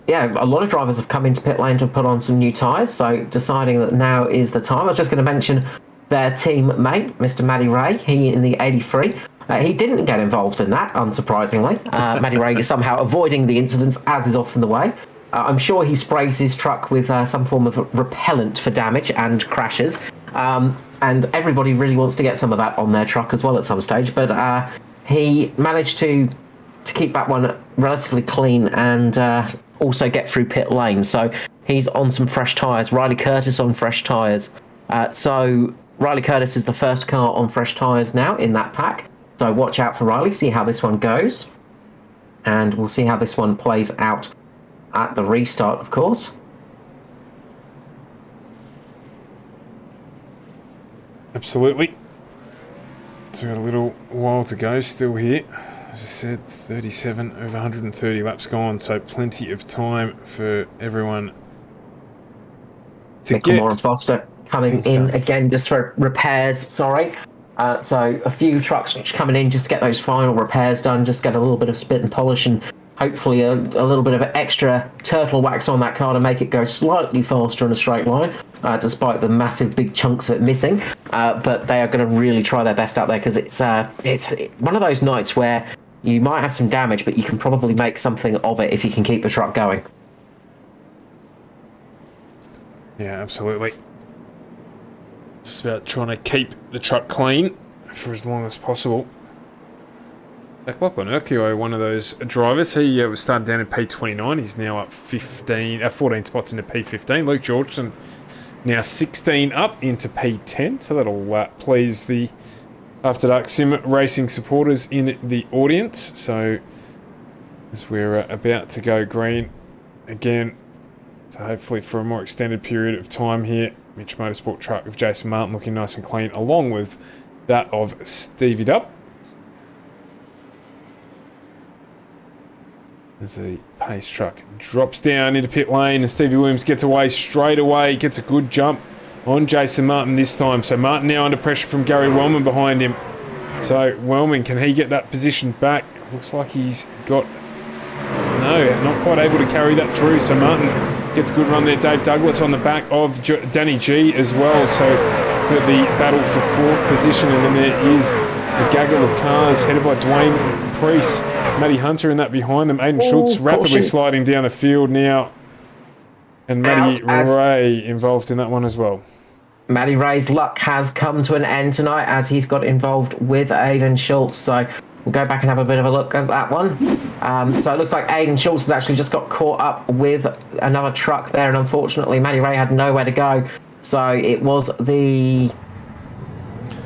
Yeah, a lot of drivers have come into pit lane to put on some new tyres, so deciding that now is the time. I was just going to mention their teammate, Mr. Matty Ray, he in the 83. He didn't get involved in that, unsurprisingly. Matty Ray is somehow avoiding the incidents, as is often the way. I'm sure he sprays his truck with some form of repellent for damage and crashes. And everybody really wants to get some of that on their truck as well at some stage. But he managed to keep that one relatively clean and also get through pit lane. So he's on some fresh tyres. Riley Curtis on fresh tyres. So Riley Curtis is the first car on fresh tyres now in that pack. So watch out for Riley, see how this one goes. And we'll see how this one plays out at the restart, of course. Absolutely. So we've got a little while to go still here. As I said, 37 over 130 laps gone, so plenty of time for everyone to Micklemore and Foster coming in again just for repairs, sorry. So a few trucks coming in just to get those final repairs done, just get a little bit of spit and polish and hopefully a little bit of extra turtle wax on that car to make it go slightly faster in a straight line, despite the massive big chunks of it missing. But they are going to really try their best out there because it's one of those nights where you might have some damage, but you can probably make something of it if you can keep the truck going. Yeah, absolutely. Just about trying to keep the truck clean for as long as possible. Lachlan Urquio, one of those drivers, he was started down in P29. He's now up 14 spots into P15. Luke Georgeson now 16 up into P10. So that'll please the After Dark Sim Racing supporters in the audience. So as we're about to go green again, so hopefully for a more extended period of time here, Mitch Motorsport truck with Jason Martin looking nice and clean, along with that of Stevie Dub. As the pace truck drops down into pit lane and Stevie Williams gets away straight away, gets a good jump on Jason Martin this time. So Martin now under pressure from Gary Wellman behind him. So Wellman, can he get that position back? Looks like he's got... No, not quite able to carry that through. So Martin gets a good run there. Dave Douglas on the back of Danny G as well. So got the battle for fourth position, and then there is a gaggle of cars headed by Dwayne Priest, Matty Hunter in that behind them. Aiden Schultz rapidly sliding down the field now. And Matty Ray involved in that one as well. Matty Ray's luck has come to an end tonight as he's got involved with Aiden Schultz. So we'll go back and have a bit of a look at that one. So it looks like Aiden Schultz has actually just got caught up with another truck there. And unfortunately, Matty Ray had nowhere to go. So it was the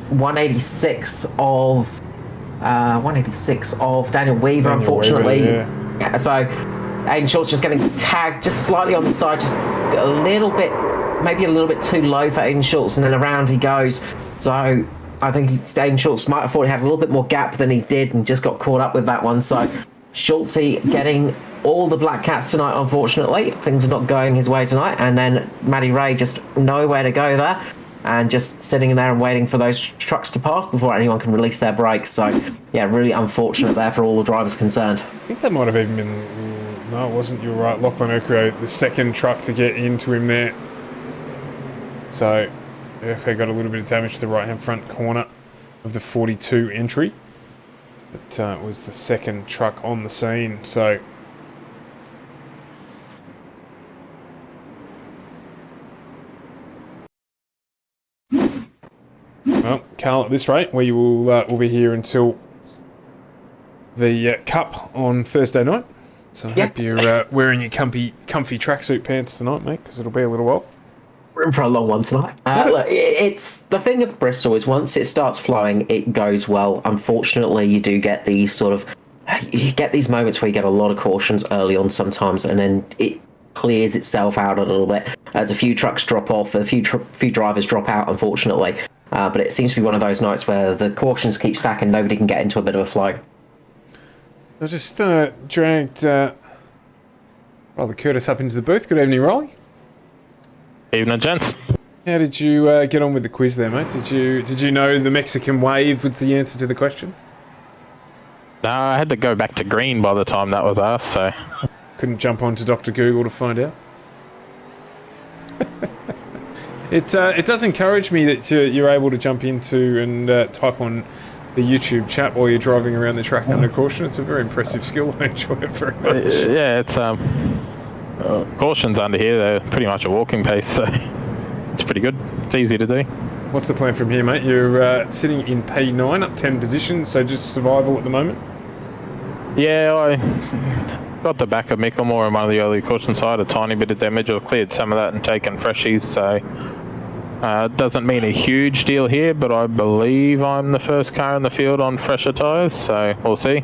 186 of Daniel Weaver, unfortunately. Yeah, so Aiden Schultz just getting tagged just slightly on the side, just a little bit, maybe a little bit too low for Aiden Schultz, and then around he goes. So I think Aiden Schultz might have thought he had a little bit more gap than he did and just got caught up with that one. So Schultzy getting all the black cats tonight, unfortunately. Things are not going his way tonight. And then Matty Ray just nowhere to go there, and just sitting in there and waiting for those trucks to pass before anyone can release their brakes. So, yeah, really unfortunate there for all the drivers concerned. I think that might have even been... No, it wasn't. You were right. Lachlan Urquio, the second truck to get into him there. So, Urquio got a little bit of damage to the right-hand front corner of the 42 entry. It was the second truck on the scene, so... Well, Carl, at this rate, we will be here until the Cup on Thursday night. So I hope you're wearing your comfy tracksuit pants tonight, mate, because it'll be a little while. We're in for a long one tonight. Look, it's the thing of Bristol is once it starts flowing, it goes well. Unfortunately, you do get these these moments where you get a lot of cautions early on sometimes, and then it clears itself out a little bit as a few trucks drop off, a few drivers drop out, unfortunately. But it seems to be one of those nights where the cautions keep stacking, nobody can get into a bit of a flow. I just dragged Riley Curtis up into the booth. Good evening, Riley. Evening, gents. How did you get on with the quiz there, mate? Did you know the Mexican wave was the answer to the question? No, I had to go back to green by the time that was asked, so... Couldn't jump onto Dr. Google to find out? It does encourage me that you're able to jump into and type on the YouTube chat while you're driving around the track under caution. It's a very impressive skill. I enjoy it very much. Yeah, it's cautions under here, they're pretty much a walking pace, so it's pretty good. It's easy to do. What's the plan from here, mate? You're sitting in P9, up 10 positions, so just survival at the moment? Yeah, I got the back of Micklemore on one of the early caution side, a tiny bit of damage. I've cleared some of that and taken freshies, so doesn't mean a huge deal here, but I believe I'm the first car in the field on fresher tyres, so we'll see.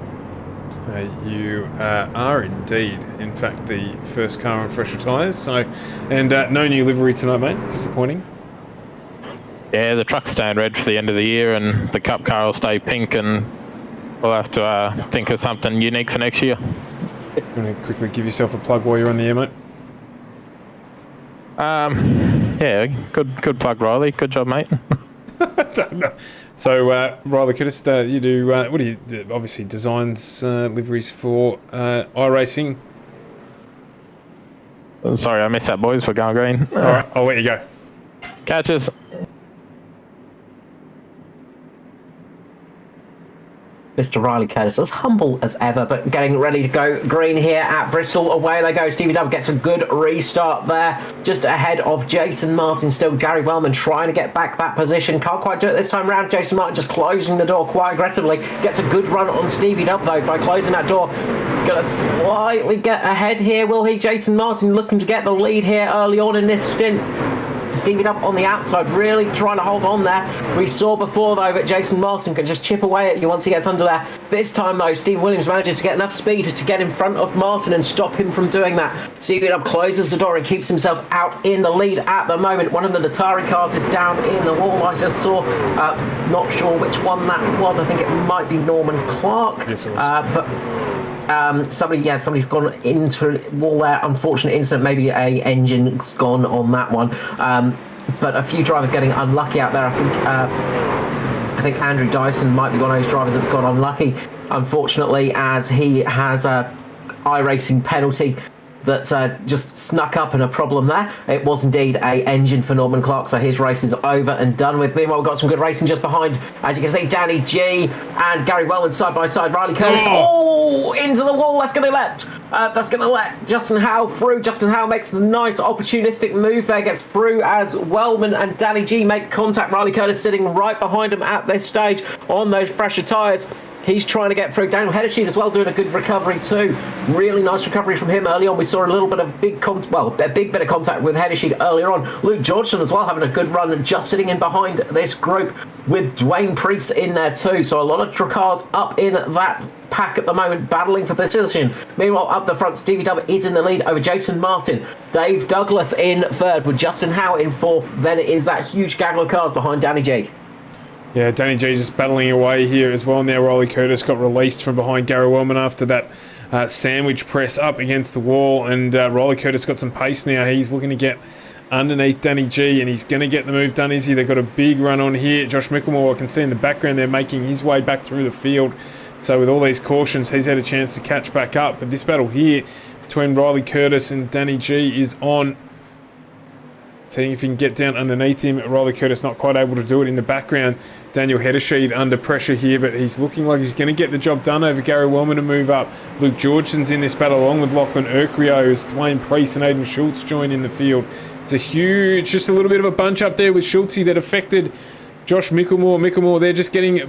You are indeed, in fact, the first car on fresher tyres. So, and no new livery tonight, mate. Disappointing. Yeah, the truck's staying red for the end of the year, and the Cup car will stay pink, and we'll have to think of something unique for next year. You want to quickly give yourself a plug while you're on the air, mate? Yeah, good plug, Riley. Good job, mate. So, Riley Curtis, you do, what do you do? Obviously designs liveries for iRacing. Sorry, I missed that, boys. We're going green. All right, I'll let you go. Catches. Mr. Riley Curtis, as humble as ever, but getting ready to go green here at Bristol. Away they go. Stevie Dub gets a good restart there, just ahead of Jason Martin. Still Gary Wellman trying to get back that position. Can't quite do it this time round. Jason Martin just closing the door quite aggressively. Gets a good run on Stevie Dub, though, by closing that door. Gonna slightly get ahead here, will he? Jason Martin looking to get the lead here early on in this stint. Stevie Dub on the outside, really trying to hold on there. We saw before, though, that Jason Martin can just chip away at you once he gets under there. This time, though, Steve Williams manages to get enough speed to get in front of Martin and stop him from doing that. Stevie Dub closes the door and keeps himself out in the lead at the moment. One of the Atari cars is down in the wall. I just saw, not sure which one that was. I think it might be Norman Clark. Yes, it was. Somebody's gone into a wall there. Unfortunate incident. Maybe a engine's gone on that one. But a few drivers getting unlucky out there. I think Andrew Dyson might be one of those drivers that's got unlucky, unfortunately, as he has a iRacing penalty that's just snuck up and a problem there. It was indeed a engine for Norman Clark, so his race is over and done with. Meanwhile, we've got some good racing just behind, as you can see, Danny G and Gary Wellman side by side. Riley Curtis, into the wall. That's going to let Justin Howe through. Justin Howe makes a nice opportunistic move there, gets through as Wellman and Danny G make contact. Riley Curtis sitting right behind him at this stage on those fresher tyres. He's trying to get through. Daniel Hedersheed as well doing a good recovery too. Really nice recovery from him early on. We saw a little bit of a big bit of contact with Hedersheed earlier on. Luke Georgeson as well having a good run and just sitting in behind this group with Dwayne Priest in there too. So a lot of cars up in that pack at the moment battling for position. Meanwhile, up the front, Stevie Dub is in the lead over Jason Martin. Dave Douglas in third with Justin Howe in fourth. Then it is that huge gaggle of cars behind Danny G. Yeah, Danny G just battling away here as well. Now Riley Curtis got released from behind Gary Wellman after that sandwich press up against the wall, and Riley Curtis got some pace now. He's looking to get underneath Danny G, and he's going to get the move done, is he? They've got a big run on here. Josh Mickelmore, I can see in the background, they're making his way back through the field. So with all these cautions, he's had a chance to catch back up. But this battle here between Riley Curtis and Danny G is on. Seeing if he can get down underneath him. Riley Curtis not quite able to do it in the background. Daniel Hedersheed under pressure here, but he's looking like he's going to get the job done over Gary Wellman to move up. Luke Georgeson's in this battle along with Lachlan Urquio as Dwayne Priest and Aidan Schultz join in the field. It's a huge, just a little bit of a bunch up there with Schultzy that affected Josh Mickelmore. Mickelmore, they're just getting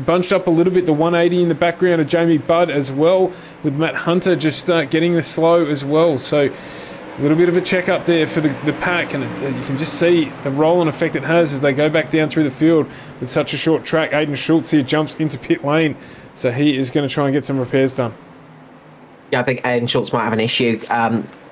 bunched up a little bit. The 180 in the background of Jamie Budd as well, with Matt Hunter just getting the slow as well. So a little bit of a check up there for the pack, and you can just see the roll-on effect it has as they go back down through the field with such a short track. Aidan Schultz here jumps into pit lane, so he is going to try and get some repairs done. Yeah, I think Aidan Schultz might have an issue.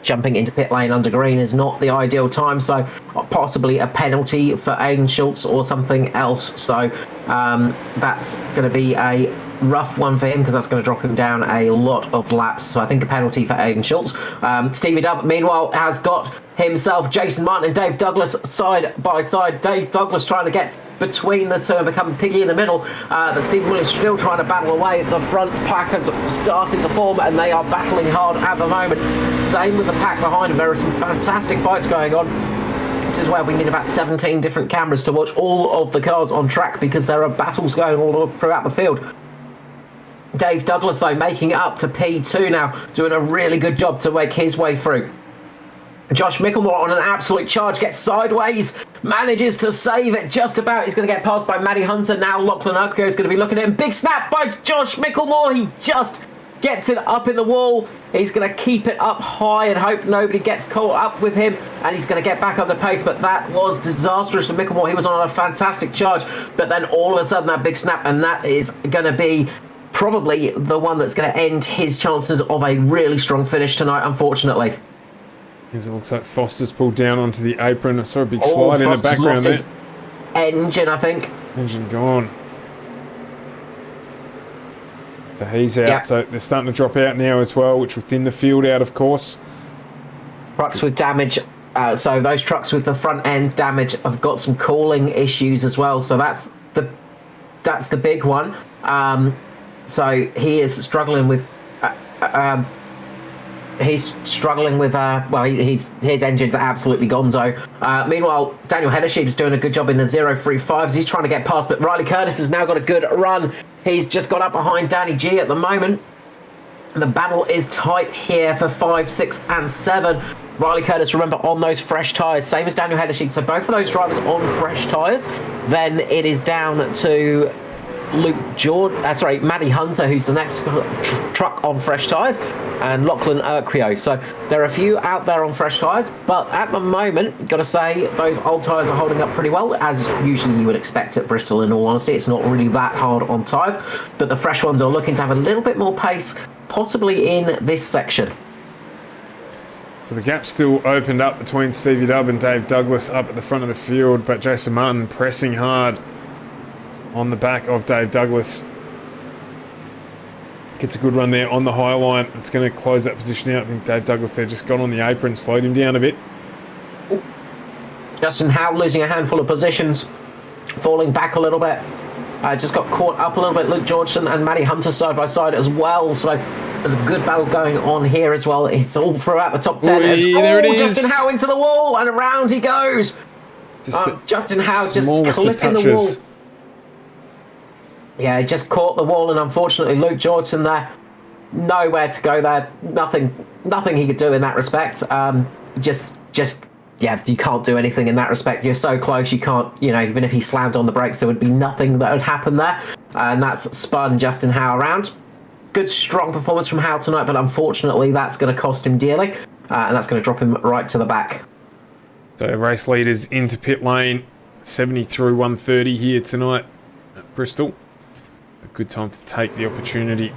Jumping into pit lane under green is not the ideal time, so possibly a penalty for Aidan Schultz or something else. So that's going to be a rough one for him, because that's going to drop him down a lot of laps. So I think a penalty for Aidan Schultz. Stevie Dub, meanwhile, has got himself Jason Martin and Dave Douglas side by side. Dave Douglas trying to get between the two and become piggy in the middle, but Stephen Williams still trying to battle away. The front pack has started to form, and they are battling hard at the moment. Same with the pack behind them. There are some fantastic fights going on. This is where we need about 17 different cameras to watch all of the cars on track, because there are battles going all throughout the field. Dave Douglas, though, making it up to P2 now, doing a really good job to make his way through. Josh Mickelmore on an absolute charge, gets sideways, manages to save it just about. He's going to get passed by Matty Hunter. Now Lachlan Urquio is going to be looking at him. Big snap by Josh Mickelmore. He just gets it up in the wall. He's going to keep it up high and hope nobody gets caught up with him, and he's going to get back under pace. But that was disastrous for Mickelmore. He was on a fantastic charge, but then all of a sudden that big snap, and that is going to be probably the one that's going to end his chances of a really strong finish tonight, unfortunately. As it looks like Foster's pulled down onto the apron. I saw a big slide in the background there. Engine, I think. Engine gone. So he's out. Yep. So they're starting to drop out now as well, which will thin the field out, of course. Trucks with damage. So those trucks with the front end damage have got some cooling issues as well. So that's the big one. He's struggling with, his engine's absolutely gonzo. Meanwhile, Daniel Hennessy is doing a good job in the 0.35s. He's trying to get past, but Riley Curtis has now got a good run. He's just got up behind Danny G at the moment. The battle is tight here for 5, 6, and 7. Riley Curtis, remember, on those fresh tyres, same as Daniel Hennessy. So both of those drivers on fresh tyres. Then it is down to Maddie Hunter, who's the next truck on fresh tyres, and Lachlan Urquio. So there are a few out there on fresh tyres, but at the moment, got to say, those old tyres are holding up pretty well, as usually you would expect at Bristol, in all honesty. It's not really that hard on tyres, but the fresh ones are looking to have a little bit more pace, possibly in this section. So the gap's still opened up between Stevie Dubb and Dave Douglas up at the front of the field, but Jason Martin pressing hard on the back of Dave Douglas. Gets a good run there on the high line. It's going to close that position out. I think Dave Douglas there just got on the apron, slowed him down a bit. Justin Howe losing a handful of positions, falling back a little bit. Just got caught up a little bit. Luke Georgeson and Matty Hunter side by side as well. So there's a good battle going on here as well. It's all throughout the top 10. There it is. Justin Howe into the wall, and around he goes. Justin Howe just clipping the wall. Yeah, he just caught the wall, and unfortunately Luke Georgeson there, nowhere to go there. Nothing he could do in that respect. Yeah, you can't do anything in that respect. You're so close, you can't, even if he slammed on the brakes, there would be nothing that would happen there. And that's spun Justin Howe around. Good, strong performance from Howe tonight, but unfortunately that's going to cost him dearly. And that's going to drop him right to the back. So race leaders into pit lane, 70 through 130 here tonight at Bristol. A good time to take the opportunity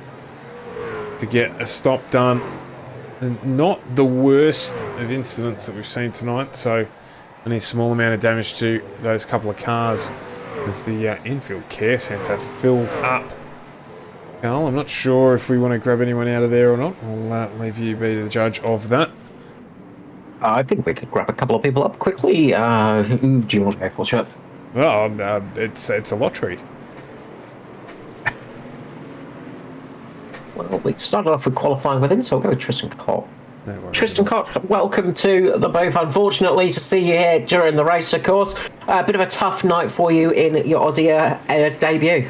to get a stop done. And not the worst of incidents that we've seen tonight, so only a small amount of damage to those couple of cars as the infield care centre fills up. Carl, I'm not sure if we want to grab anyone out of there or not. I'll leave you be the judge of that. I think we could grab a couple of people up quickly. Who do you want to go for, Chef? Well, it's a lottery. Well, we started off with qualifying with him, so I'll go with Tristan Cott. No worries. Tristan Cott, welcome to the booth. Unfortunately, to see you here during the race, of course. A bit of a tough night for you in your Aussie debut.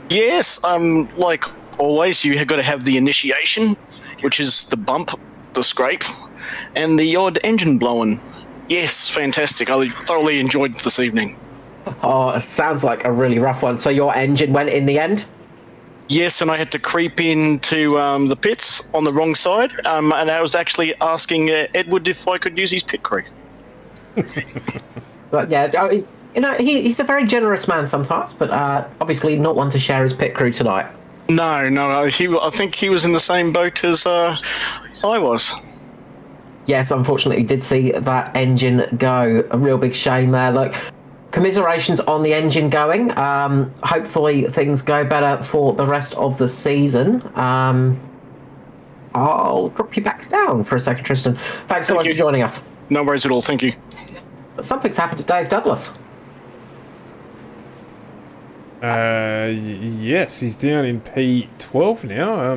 Yes, like always, you have got to have the initiation, which is the bump, the scrape, and the odd engine blowing. Yes, fantastic. I thoroughly enjoyed this evening. Oh, it sounds like a really rough one. So your engine went in the end? Yes, and I had to creep into the pits on the wrong side, and I was actually asking Edward if I could use his pit crew. But yeah, he's a very generous man sometimes, but obviously not one to share his pit crew tonight. No, I think he was in the same boat as I was. Yes, unfortunately, did see that engine go. A real big shame there. Look, commiserations on the engine going. Hopefully things go better for the rest of the season. I'll drop you back down for a second, Tristan. Thanks so much for joining us. No worries at all, thank you. Something's happened to Dave Douglas. Yes, he's down in P12 now.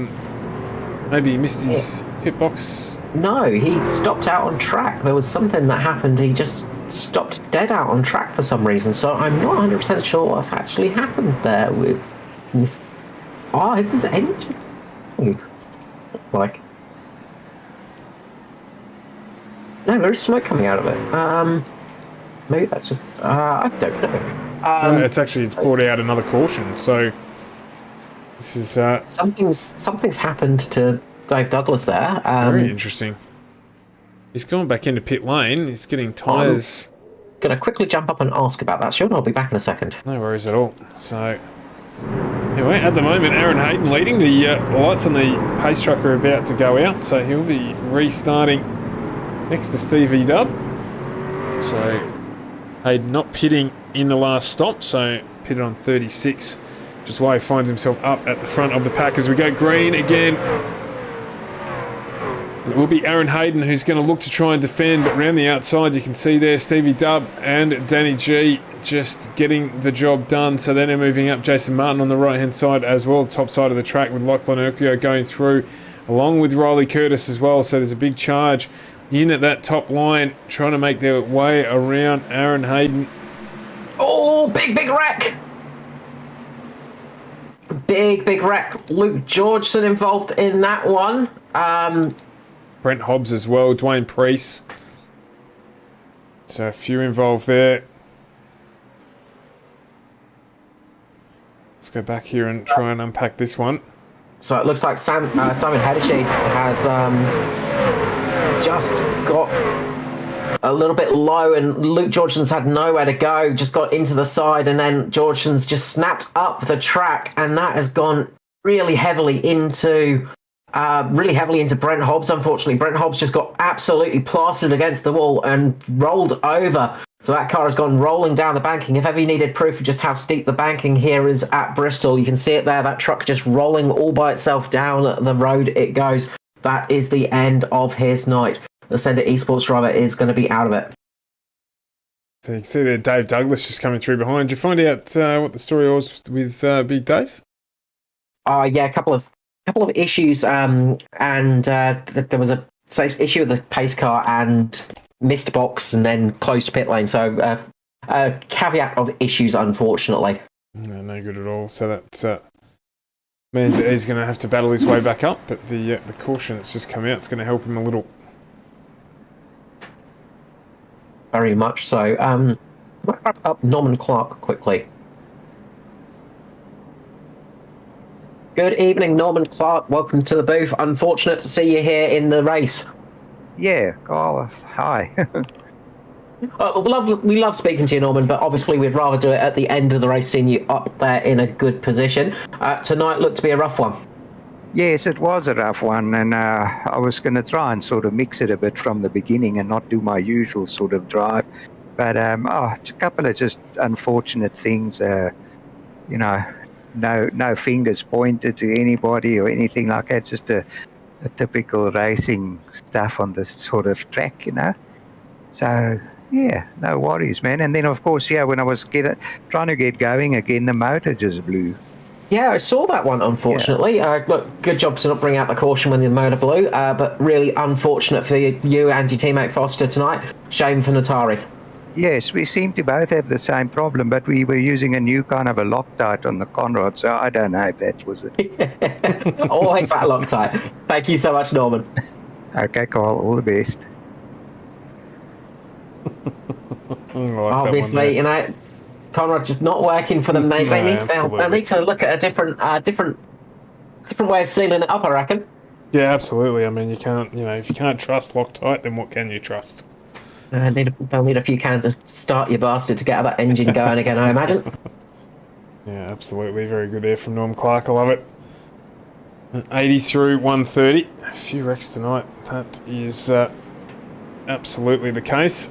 Maybe he missed his pit box. No, he stopped out on track. There was something that happened. He just stopped dead out on track for some reason. So I'm not 100% sure what's actually happened there with Mr. Oh, it's his engine. Like, no, there's smoke coming out of it. Maybe that's just I don't know. It's brought out another caution. So this is something's happened to Dave Douglas there. Very interesting. He's gone back into pit lane. He's getting tyres. Gonna quickly jump up and ask about that, Sean. I'll be back in a second. No worries at all. So anyway, at the moment, Aaron Hayden leading. The lights on the pace truck are about to go out, so he'll be restarting next to Stevie Dubb. So Hayden not pitting in the last stop, so pitted on 36, which is why he finds himself up at the front of the pack as we go green again. It will be Aaron Hayden who's going to look to try and defend, but around the outside you can see there Stevie Dubb and Danny G just getting the job done. So then they're moving up. Jason Martin on the right hand side as well, top side of the track with Lachlan Urquio going through along with Riley Curtis as well. So there's a big charge in at that top line, trying to make their way around Aaron Hayden. Oh, big wreck! Big wreck. Luke Georgeson involved in that one. Brent Hobbs as well, Dwayne Priest. So a few involved there. Let's go back here and try and unpack this one. So it looks like Simon Hedishi has just got a little bit low, and Luke Georgeson's had nowhere to go, just got into the side, and then Georgeson's just snapped up the track, and that has gone really heavily into Brent Hobbs. Unfortunately, Brent Hobbs just got absolutely plastered against the wall and rolled over. So that car has gone rolling down the banking. If ever you needed proof of just how steep the banking here is at Bristol, you can see it there. That truck just rolling all by itself down the road it goes. That is the end of his night. The Sender Esports driver is going to be out of it. So you can see there Dave Douglas just coming through behind. Did you find out what the story was with Big Dave? Yeah, a couple of issues, and there was a issue with the pace car and missed box and then closed pit lane. So a caveat of issues, unfortunately. No good at all. So that means that he's going to have to battle his way back up. But the caution that's just come out is going to help him a little. Very much so. Might wrap up Norman Clark quickly. Good evening, Norman Clark. Welcome to the booth. Unfortunate to see you here in the race. Yeah, Carl, hi. We love speaking to you, Norman, but obviously we'd rather do it at the end of the race, seeing you up there in a good position. Tonight looked to be a rough one. Yes, it was a rough one, and I was going to try and sort of mix it a bit from the beginning and not do my usual sort of drive. But a couple of just unfortunate things, no fingers pointed to anybody or anything like that, just a typical racing stuff on this sort of track, So, yeah, no worries, man. And then, of course, when I was trying to get going again, the motor just blew. Yeah, I saw that one, unfortunately. Yeah. Look, good job to not bring out the caution when the motor blew, but really unfortunate for you and your teammate Foster tonight. Shame for Natari. Yes, we seem to both have the same problem, but we were using a new kind of a Loctite on the Conrad, so I don't know if that was it. Always that Loctite. Thank you so much, Norman. Okay, Carl, all the best. Obviously, Conrad just not working for them. They need to look at a different way of sealing it up, I reckon. Yeah, absolutely. I mean, you can't, if you can't trust Loctite, then what can you trust? They'll need a few cans of Start Your Bastard to get that engine going again, I imagine. Yeah, absolutely. Very good there from Norm Clark. I love it. 80 through 130. A few wrecks tonight. That is absolutely the case.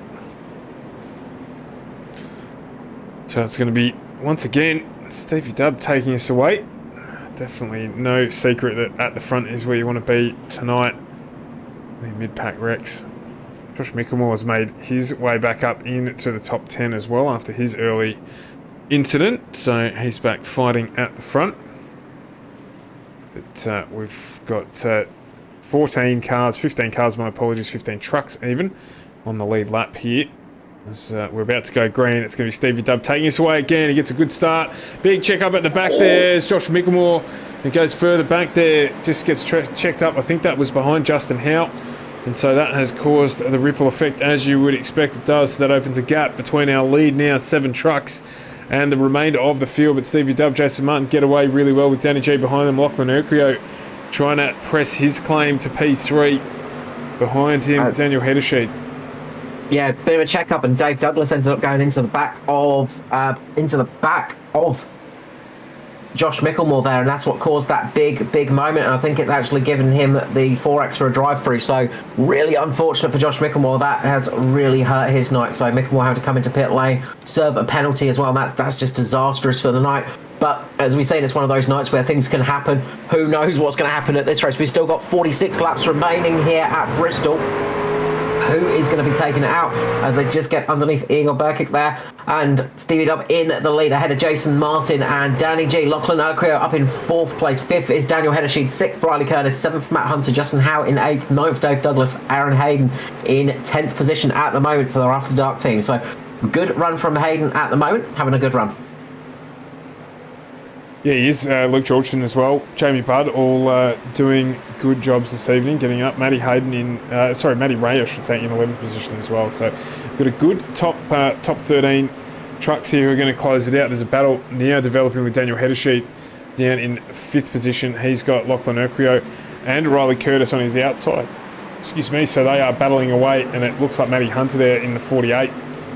So it's going to be, once again, Stevie Dubb taking us away. Definitely no secret that at the front is where you want to be tonight. The mid-pack wrecks. Josh Mickelmore has made his way back up into the top 10 as well after his early incident. So he's back fighting at the front. But we've got 15 cars, my apologies, 15 trucks even, on the lead lap here. As we're about to go green, it's going to be Stevie Dubb taking us away again. He gets a good start. Big check up at the back there. It's Josh Mickelmore. He goes further back there, just gets checked up. I think that was behind Justin Howe. And so that has caused the ripple effect, as you would expect it does. So that opens a gap between our lead now, 7 trucks, and the remainder of the field. But Stevie Dubb, Jason Martin get away really well with Danny G behind them. Lachlan Urquio trying to press his claim to P3. Behind him, Daniel Hedersheed. Yeah, bit of a check up, and Dave Douglas ended up going into the back of Josh Mickelmore there, and that's what caused that big moment. And I think it's actually given him the 4X for a drive-through. So really unfortunate for Josh Mickelmore. That has really hurt his night. So Mickelmore had to come into pit lane, serve a penalty as well. That's just disastrous for the night. But as we say, it's one of those nights where things can happen. Who knows what's going to happen at this race? We've still got 46 laps remaining here at Bristol. who is going to be taking it out as they just get underneath Igor Burkic there, and Stevie Dub in the lead ahead of Jason Martin and Danny G. Lachlan Urquhart up in 4th place. 5th is Daniel Heddersheed, 6th Riley Curtis, 7th Matt Hunter, Justin Howe in 8th, 9th Dave Douglas, Aaron Hayden in 10th position at the moment for their After Dark team. So good run from Hayden at the moment, having a good run. Yeah, he is. Luke Georgeson as well. Jamie Budd all doing good jobs this evening, getting up. Matty Hayden Matty Ray, I should say, in 11th position as well. So got a good top 13 trucks here who are going to close it out. There's a battle now developing with Daniel Heddersheed down in 5th position. He's got Lachlan Urquhart and Riley Curtis on his outside. Excuse me. So they are battling away, and it looks like Matty Hunter there in the 48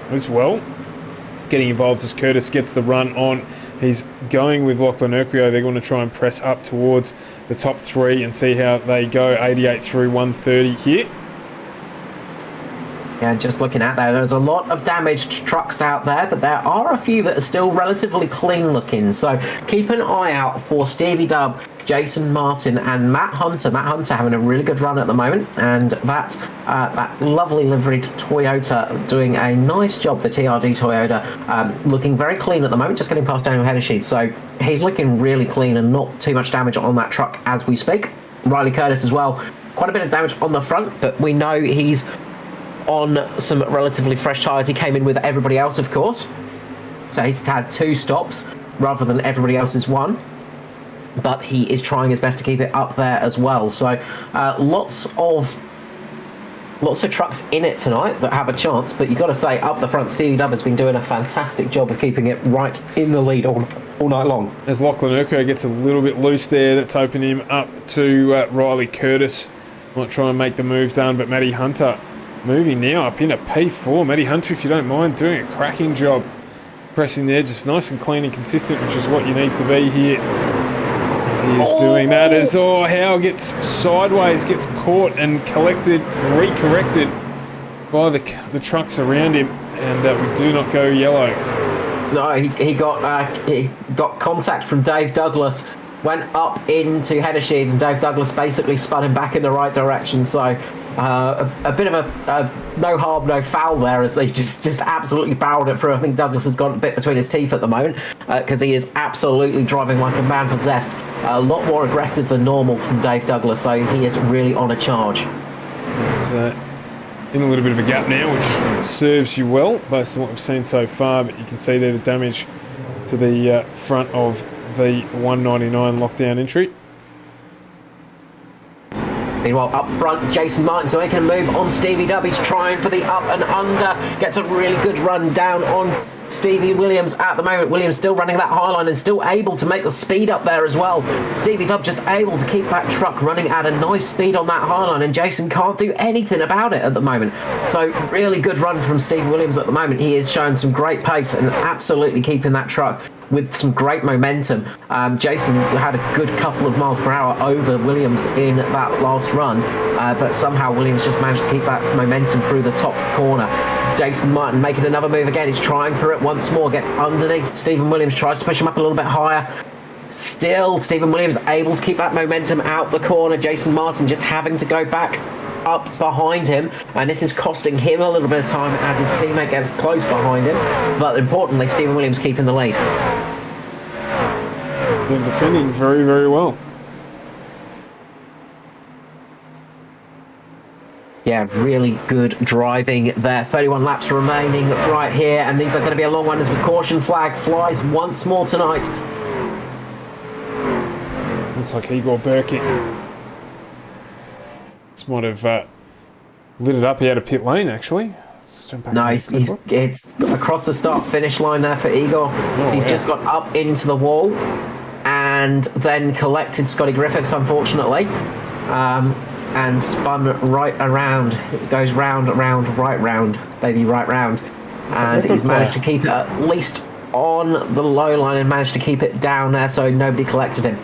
as well, getting involved as Curtis gets the run on. He's going with Lachlan Urquhart. They're going to try and press up towards the top 3 and see how they go. 88 through 130 here. Yeah, just looking at that, there's a lot of damaged trucks out there, but there are a few that are still relatively clean looking. So keep an eye out for Stevie Dub, Jason Martin and Matt Hunter. Matt Hunter having a really good run at the moment, and that lovely liveried Toyota doing a nice job, the TRD Toyota, looking very clean at the moment, just getting past Daniel Heddersheed. So he's looking really clean and not too much damage on that truck as we speak. Riley Curtis as well, quite a bit of damage on the front, but we know he's on some relatively fresh tyres. He came in with everybody else, of course, so he's had 2 stops rather than everybody else's 1, but he is trying his best to keep it up there as well. So lots of trucks in it tonight that have a chance, but you've got to say, up the front, Stevie Dub has been doing a fantastic job of keeping it right in the lead all night long. As Lachlan Urquhart gets a little bit loose there, that's opening him up to Riley Curtis. Might try and make the move done, but Matty Hunter moving now up into P4. Matty Hunter, if you don't mind, doing a cracking job pressing there, just nice and clean and consistent, which is what you need to be here. He is doing that as Howe gets sideways, gets caught and recorrected by the trucks around him, and we do not go yellow. No, he got contact from Dave Douglas, went up into Heddersheed, and Dave Douglas basically spun him back in the right direction. So a bit of a no harm, no foul there, as they just absolutely barreled it through. I think Douglas has got a bit between his teeth at the moment, because he is absolutely driving like a man possessed. A lot more aggressive than normal from Dave Douglas, so he is really on a charge. It's in a little bit of a gap now, which serves you well based on what we've seen so far, but you can see there the damage to the front of the 199 lockdown entry. Meanwhile, up front, Jason Martin's making a move on Stevie Dub. He's trying for the up and under. Gets a really good run down on Stevie Williams at the moment. Williams still running that high line and still able to make the speed up there as well. Stevie Dub just able to keep that truck running at a nice speed on that high line, and Jason can't do anything about it at the moment. So really good run from Stevie Williams at the moment. He is showing some great pace and absolutely keeping that truck with some great momentum. Jason had a good couple of miles per hour over Williams in that last run, but somehow Williams just managed to keep that momentum through the top corner. Jason Martin making another move again. He's trying for it once more, gets underneath Stephen Williams, tries to push him up a little bit higher. Still, Stephen Williams able to keep that momentum out the corner. Jason Martin just having to go back up behind him, and this is costing him a little bit of time as his teammate gets close behind him. But importantly, Stephen Williams keeping the lead. They're defending very, very well. Yeah, really good driving there. 31 laps remaining right here, and these are going to be a long one as the caution flag flies once more tonight. Looks like Igor Burkic might have lit it up. He had a pit lane, actually. Let's jump back. No, he's across the start-finish line there for Igor. He's just got up into the wall and then collected Scotty Griffiths, unfortunately, and spun right around. It goes round, right round, baby, right round. And he's managed to keep it at least on the low line and managed to keep it down there so nobody collected him.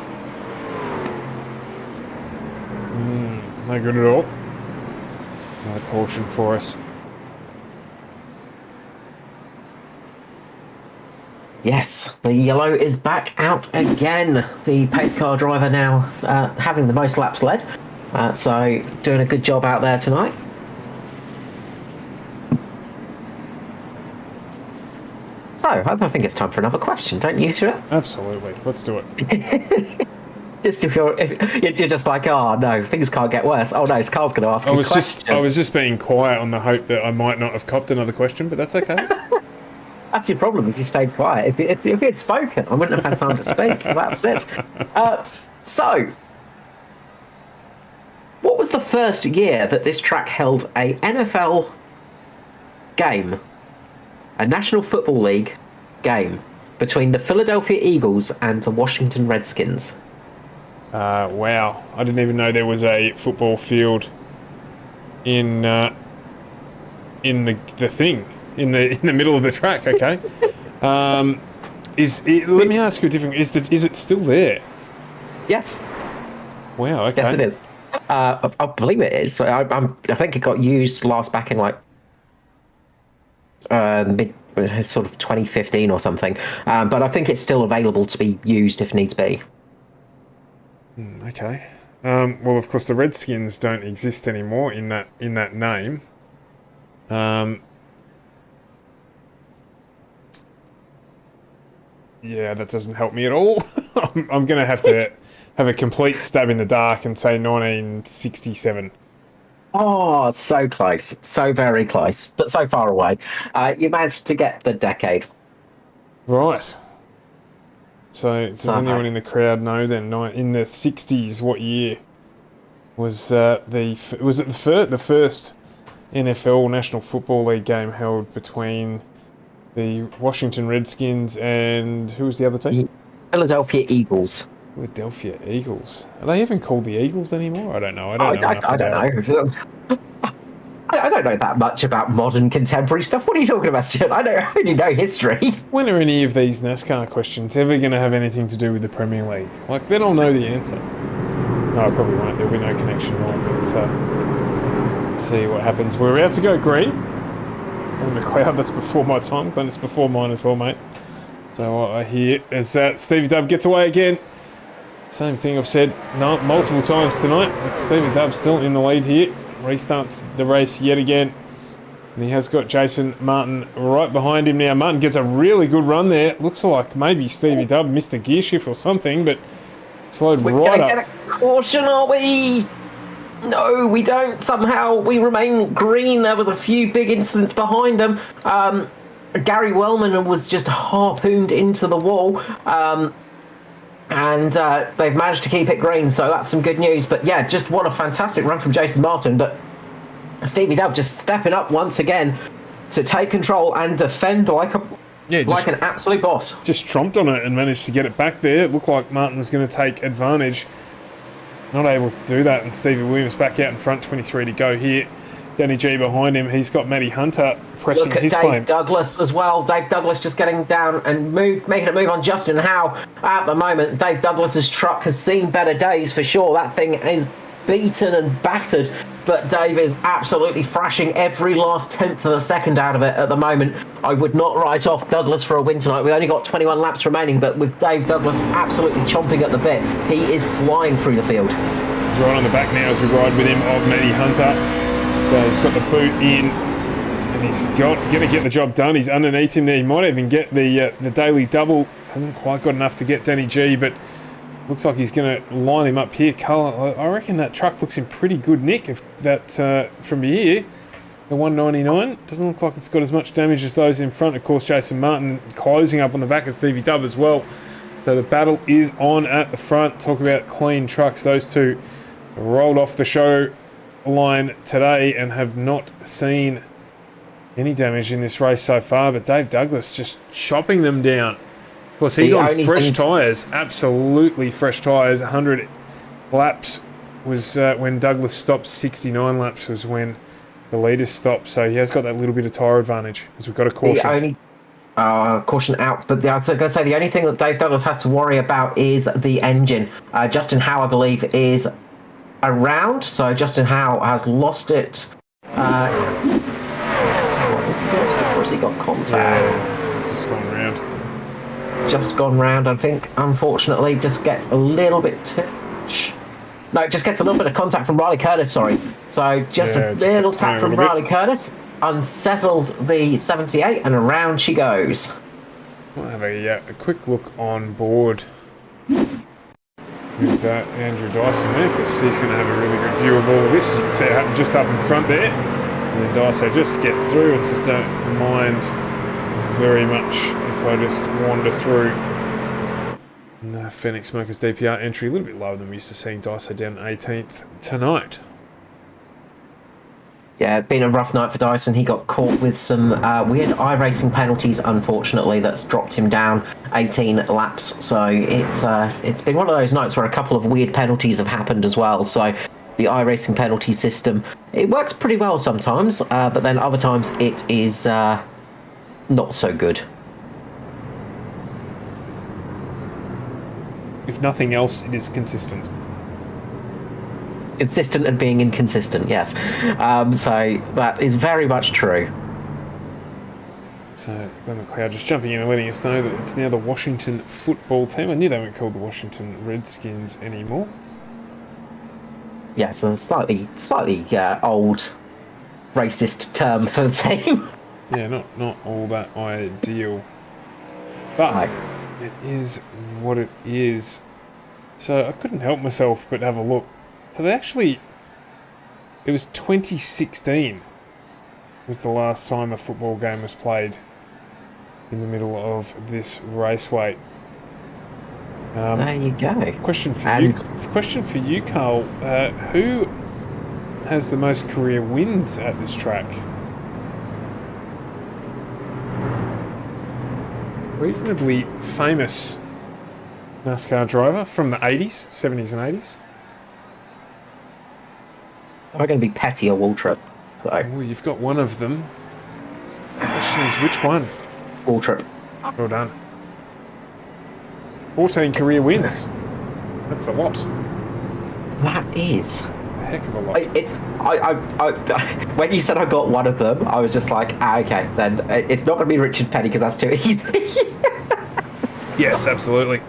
No good at all. Another caution for us. Yes, the yellow is back out again. The pace car driver now having the most laps led. So doing a good job out there tonight. So, I think it's time for another question, don't you, Stuart? Absolutely. Let's do it. Just if you're just like, oh no, things can't get worse. Oh no, Carl's going to ask you a question. I was just being quiet on the hope that I might not have copped another question, but that's okay. That's your problem, is you stayed quiet. If you had spoken, I wouldn't have had time to speak. That's it. So, what was the first year that this track held a NFL game, a National Football League game, between the Philadelphia Eagles and the Washington Redskins? Wow, I didn't even know there was a football field in the thing in the middle of the track. Okay, let me ask you a different. Is it still there? Yes. Wow. Okay. Yes, it is. I believe it is. I think it got used last back in like mid sort of 2015 or something. But I think it's still available to be used if needs be. Okay. Well, of course, the Redskins don't exist anymore in that name. Yeah, that doesn't help me at all. I'm going to have a complete stab in the dark and say 1967. Oh, so close. So very close. But so far away. You managed to get the decade. Right. So, does anyone in the crowd know then? In the 60s, what year was the first NFL National Football League game held between the Washington Redskins and who was the other team? Philadelphia Eagles. Philadelphia Eagles. Are they even called the Eagles anymore? I don't know. I don't know. I don't know that much about modern contemporary stuff. What are you talking about, Stuart? I only know history. When are any of these NASCAR questions ever going to have anything to do with the Premier League? Like, then I'll know the answer. No, I probably won't. There'll be no connection at all. But, let's see what happens. We're about to go green. On the cloud, that's before my time. Glenn, it's before mine as well, mate. So what I hear is that Stevie Dub gets away again. Same thing I've said multiple times tonight. But Stevie Dub's still in the lead here. Restarts the race yet again. And he has got Jason Martin right behind him now. Martin gets a really good run there. Looks like maybe Stevie Dub missed a gear shift or something, but slowed right up. We're going to get a caution, are we? No, we don't. Somehow we remain green. There was a few big incidents behind him. Gary Wellman was just harpooned into the wall. And they've managed to keep it green, so that's some good news. But yeah, just what a fantastic run from Jason Martin. But Stevie Dub just stepping up once again to take control and defend like an absolute boss. Just tromped on it and managed to get it back there. It looked like Martin was going to take advantage. Not able to do that, and Stevie Williams back out in front, 23 to go here. Danny G behind him. He's got Matty Hunter pressing his claim. Dave Douglas as well. Dave Douglas just getting down and making a move on Justin Howe. At the moment, Dave Douglas's truck has seen better days for sure. That thing is beaten and battered, but Dave is absolutely thrashing every last tenth of a second out of it at the moment. I would not write off Douglas for a win tonight. We've only got 21 laps remaining, but with Dave Douglas absolutely chomping at the bit, he is flying through the field. He's right on the back now as we ride with him of Matty Hunter. So he's got the boot in, and he's going to get the job done. He's underneath him there. He might even get the daily double. Hasn't quite got enough to get Danny G, but looks like he's going to line him up here. Carl, I reckon that truck looks in pretty good nick of that from here. The 199 doesn't look like it's got as much damage as those in front. Of course, Jason Martin closing up on the back of Stevie Dub as well. So the battle is on at the front. Talk about clean trucks. Those two rolled off the show line today and have not seen any damage in this race so far, but Dave Douglas just chopping them down. Of course, he's on fresh tyres, absolutely fresh tyres. 100 laps was when Douglas stopped. 69 laps was when the leaders stopped, so he has got that little bit of tyre advantage as we've got a caution. Caution out, but I was going to say the only thing that Dave Douglas has to worry about is the engine. Justin Howe, I believe, is around, so Justin Howe has lost it. Has he got contact? Yeah, it's just gone round. Just gone round, I think. Unfortunately, just gets a little bit just gets a little bit of contact from Riley Curtis, sorry. So just a little tap from Riley Curtis. Unsettled the 78, and around she goes. We'll have a quick look on board with Andrew Dyson there, because he's going to have a really good view of all of this. You can see it happen just up in front there. And then Dyson just gets through and just don't mind very much if I just wander through. And the Fenix Smokers DPR entry a little bit lower than we used to seeing Dyson down 18th tonight. Yeah, been a rough night for Dyson. He got caught with some weird iRacing penalties, unfortunately. That's dropped him down 18 laps. So it's been one of those nights where a couple of weird penalties have happened as well. So the iRacing penalty system, it works pretty well sometimes, but then other times it is not so good. If nothing else, it is consistent. Consistent and being inconsistent, yes. So that is very much true. So Glenn McLeod just jumping in and letting us know that it's now the Washington football team. I knew they weren't called the Washington Redskins anymore. Yeah, so slightly old racist term for the team. Yeah, not all that ideal. But it is what it is. So I couldn't help myself but have a look. So they actually, it was 2016 was the last time a football game was played in the middle of this raceway. There you go. Question for you, Carl. Who has the most career wins at this track? Reasonably famous NASCAR driver from the 80s, 70s and 80s. Am I going to be Petty or Waltrip? So Oh, you've got one of them. The question is, which one? Waltrip. Well done. 14 career wins. That's a lot. That is A heck of a lot. when you said I got one of them, I was just like, okay, then it's not going to be Richard Petty because that's too easy. Yes, absolutely.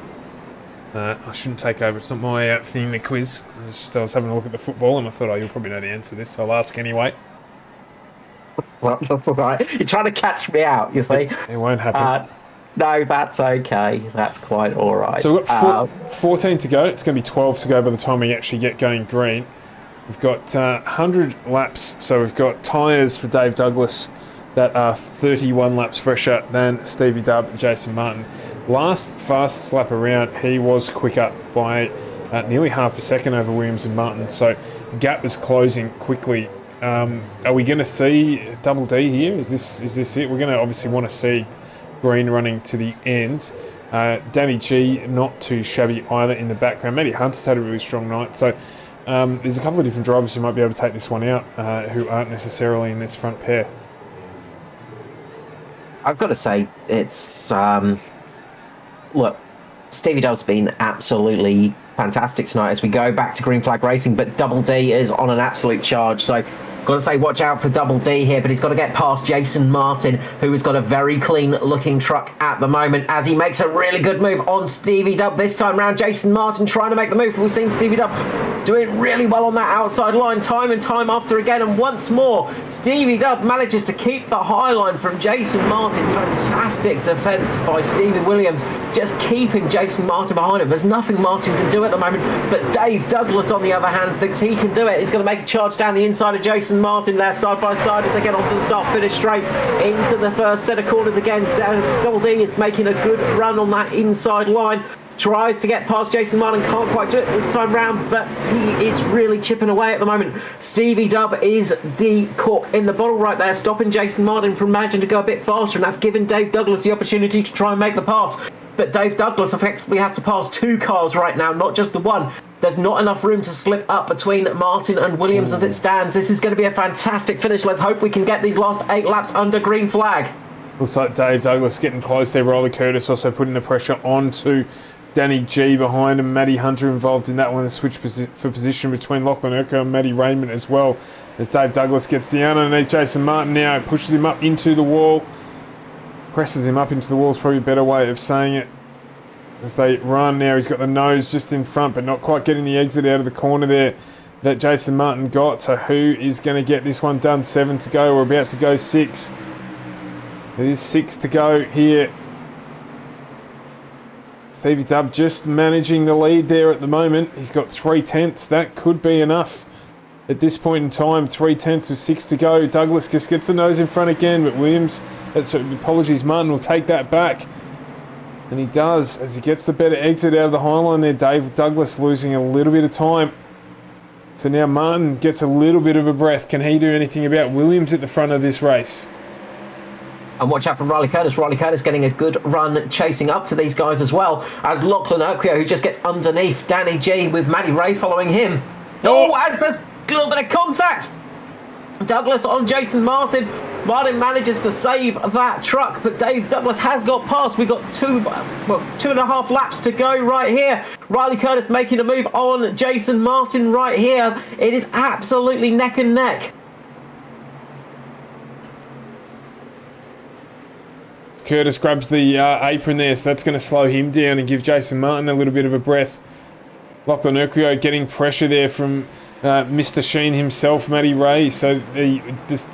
I shouldn't take over. It's not my thing, the quiz. I was having a look at the football and I thought, oh, you'll probably know the answer to this, so I'll ask anyway. That's all right. You're trying to catch me out, you see. It won't happen. No, that's okay. That's quite all right. So we've got 14 to go. It's going to be 12 to go by the time we actually get going green. We've got 100 laps, so we've got tyres for Dave Douglas that are 31 laps fresher than Stevie Dubb and Jason Martin. Last fastest lap around, he was quicker by nearly half a second over Williams and Martin, so the gap was closing quickly. Are we going to see Double D here? Is this it? We're going to obviously want to see Green running to the end. Danny G, not too shabby either in the background. Matty Hunter's had a really strong night, so there's a couple of different drivers who might be able to take this one out who aren't necessarily in this front pair. I've got to say, it's look, Stevie Dubb's been absolutely fantastic tonight as we go back to green flag racing, but Double D is on an absolute charge. So got to say, watch out for Double D here, but he's got to get past Jason Martin, who has got a very clean-looking truck at the moment, as he makes a really good move on Stevie Dubb this time round. Jason Martin trying to make the move, but we've seen Stevie Dubb doing really well on that outside line time and time after again, and once more, Stevie Dubb manages to keep the high line from Jason Martin. Fantastic defence by Stephen Williams, just keeping Jason Martin behind him. There's nothing Martin can do at the moment, but Dave Douglas, on the other hand, thinks he can do it. He's going to make a charge down the inside of Jason Martin there, side by side, as they get onto the start-finish straight into the first set of corners again. Double D is making a good run on that inside line. Tries to get past Jason Martin, can't quite do it this time round, but he is really chipping away at the moment. Stevie Dubb is the cork in the bottle right there, stopping Jason Martin from managing to go a bit faster, and that's given Dave Douglas the opportunity to try and make the pass. But Dave Douglas effectively has to pass two cars right now, not just the one. There's not enough room to slip up between Martin and Williams as it stands. This is going to be a fantastic finish. Let's hope we can get these last 8 laps under green flag. Looks like Dave Douglas getting close there. Riley Curtis also putting the pressure onto Danny G behind him. Matty Hunter involved in that one. The switch for position between Lachlan Urquhart and Matty Raymond as well. As Dave Douglas gets down underneath Jason Martin now, pushes him up into the wall. Presses him up into the wall is probably a better way of saying it. As they run now, he's got the nose just in front, but not quite getting the exit out of the corner there that Jason Martin got. So who is going to get this one done? 7 to go. We're about to go 6. It is 6 to go here Stevie Dubb just managing the lead there at the moment. He's got 3/10. That could be enough at this point in time. 3/10 with 6 to go. Douglas just gets the nose in front again, but Martin will take that back. And he does, as he gets the better exit out of the high line there. Dave Douglas losing a little bit of time. So now Martin gets a little bit of a breath. Can he do anything about Williams at the front of this race? And watch out for Riley Curtis. Riley Curtis getting a good run chasing up to these guys as well as Lachlan Oakville, who just gets underneath Danny G with Matty Ray following him. Oh, as there's a little bit of contact. Douglas on Jason Martin. Martin manages to save that truck, but Dave Douglas has got past. We've got 2.5 laps to go right here. Riley Curtis making a move on Jason Martin right here. It is absolutely neck and neck. Curtis grabs the apron there, so that's going to slow him down and give Jason Martin a little bit of a breath. Lachlan Urquio getting pressure there from Mr. Sheen himself, Matty Ray. So the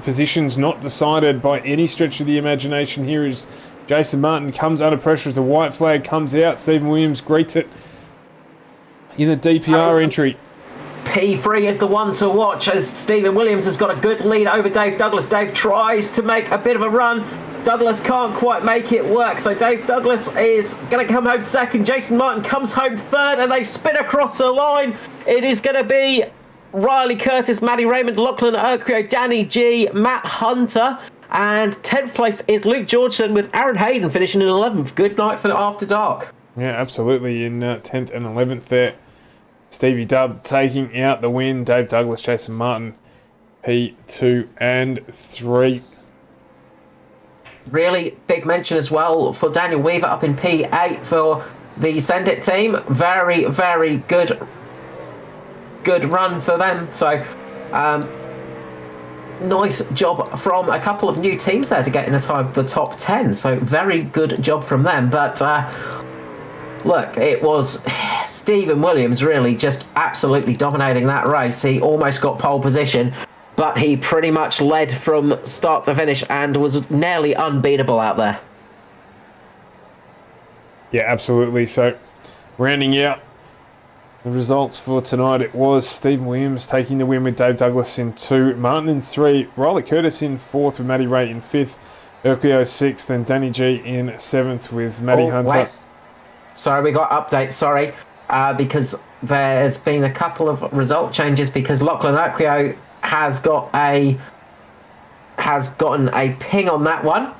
position's not decided by any stretch of the imagination here as Jason Martin comes under pressure as the white flag comes out. Stephen Williams greets it in the DPR entry. P3 is the one to watch as Stephen Williams has got a good lead over Dave Douglas. Dave tries to make a bit of a run. Douglas can't quite make it work, so Dave Douglas is going to come home second. Jason Martin comes home third, and they spin across the line. It is going to be Riley Curtis, Matty Raymond, Lachlan Urquio, Danny G, Matt Hunter, and 10th place is Luke Georgeson with Aaron Hayden finishing in 11th. Good night for After Dark. Yeah, absolutely, in 10th and 11th there. Stevie Dubb taking out the win. Dave Douglas, Jason Martin, P2 and 3. Really big mention as well for Daniel Weaver up in P8 for the Send It team. Very, very good run for them. So, nice job from a couple of new teams there to get in the top 10. So, very good job from them. But look, it was Stephen Williams really just absolutely dominating that race. He almost got pole position, but he pretty much led from start to finish and was nearly unbeatable out there. Yeah, absolutely. So, rounding out the results for tonight, it was Stephen Williams taking the win with Dave Douglas in 2, Martin in 3, Riley Curtis in 4th with Matty Ray in 5th, Urquio 6th, and Danny G in 7th with Matty Hunter. Wait. Sorry, we got updates, because there's been a couple of result changes because Lachlan Urquio has gotten a ping on that one.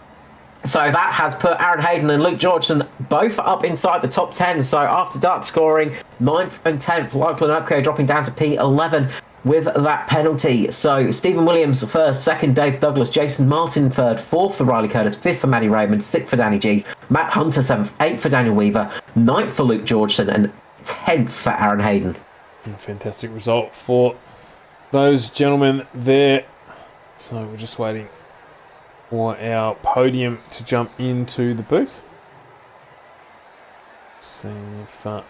So that has put Aaron Hayden and Luke Georgeson both up inside the top 10. So After Dark scoring 9th and 10th. Lachlan Urquio dropping down to P11 with that penalty. So Stephen Williams first, second Dave Douglas, Jason Martin third, 4th for Riley Curtis, 5th for Matty Raymond, 6th for Danny G, Matt Hunter 7th, 8th for Daniel Weaver, 9th for Luke Georgeson, and 10th for Aaron Hayden. Fantastic result for those gentlemen there. So we're just waiting for our podium to jump into the booth. See if we're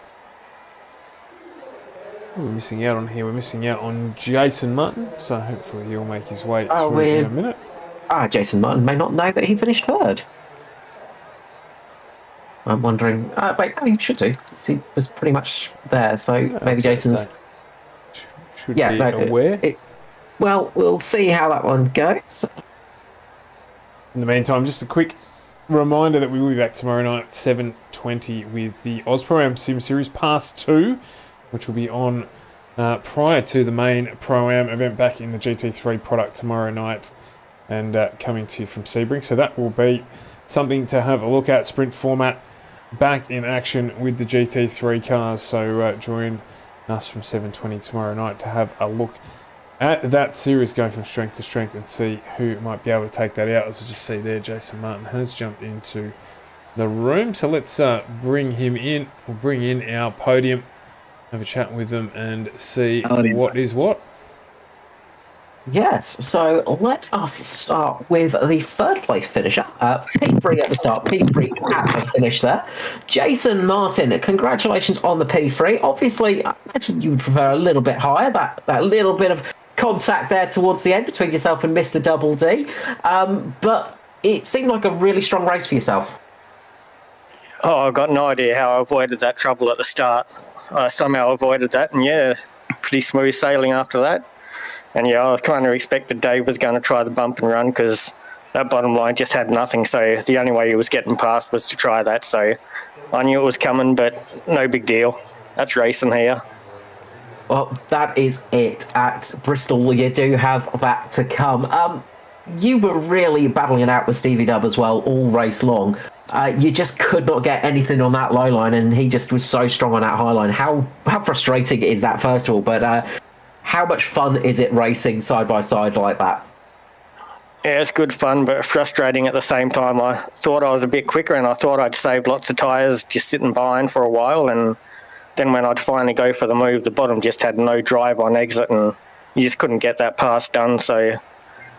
missing out on here. We're missing out on Jason Martin, so hopefully he'll make his way through in a minute. Jason Martin may not know that he finished third. I'm wondering. He should do. He was pretty much there, so maybe Jason's. Should be aware. Well, we'll see how that one goes. In the meantime, just a quick reminder that we will be back tomorrow night at 7:20 with the Ozpro-Am Sim Series Pass 2, which will be on prior to the main Pro-Am event back in the GT3 product tomorrow night and coming to you from Sebring. So that will be something to have a look at. Sprint format back in action with the GT3 cars. So join us from 7:20 tomorrow night to have a look at that series, going from strength to strength and see who might be able to take that out. As you just see there, Jason Martin has jumped into the room. So let's bring him in. We'll bring in our podium, have a chat with them and see what is what. Yes, so let us start with the third place finisher. P3 at the start, P3 at the finish there. Jason Martin, congratulations on the P3. Obviously, I imagine you would prefer a little bit higher, that little bit of contact there towards the end between yourself and Mr. Double D. But it seemed like a really strong race for yourself. Oh, I've got no idea how I avoided that trouble at the start. I somehow avoided that, and yeah, pretty smooth sailing after that. And yeah, I kind of expected Dave was going to try the bump and run because that bottom line just had nothing. So the only way he was getting past was to try that. So I knew it was coming, but no big deal. That's racing here. Well, that is it at Bristol. You do have that to come. You were really battling it out with Stevie Dub as well all race long. You just could not get anything on that low line, and he just was so strong on that high line. How frustrating is that, first of all? But how much fun is it racing side by side like that? Yeah, it's good fun, but frustrating at the same time. I thought I was a bit quicker, and I thought I'd saved lots of tyres just sitting behind for a while, and then when I'd finally go for the move, the bottom just had no drive on exit, and you just couldn't get that pass done. So,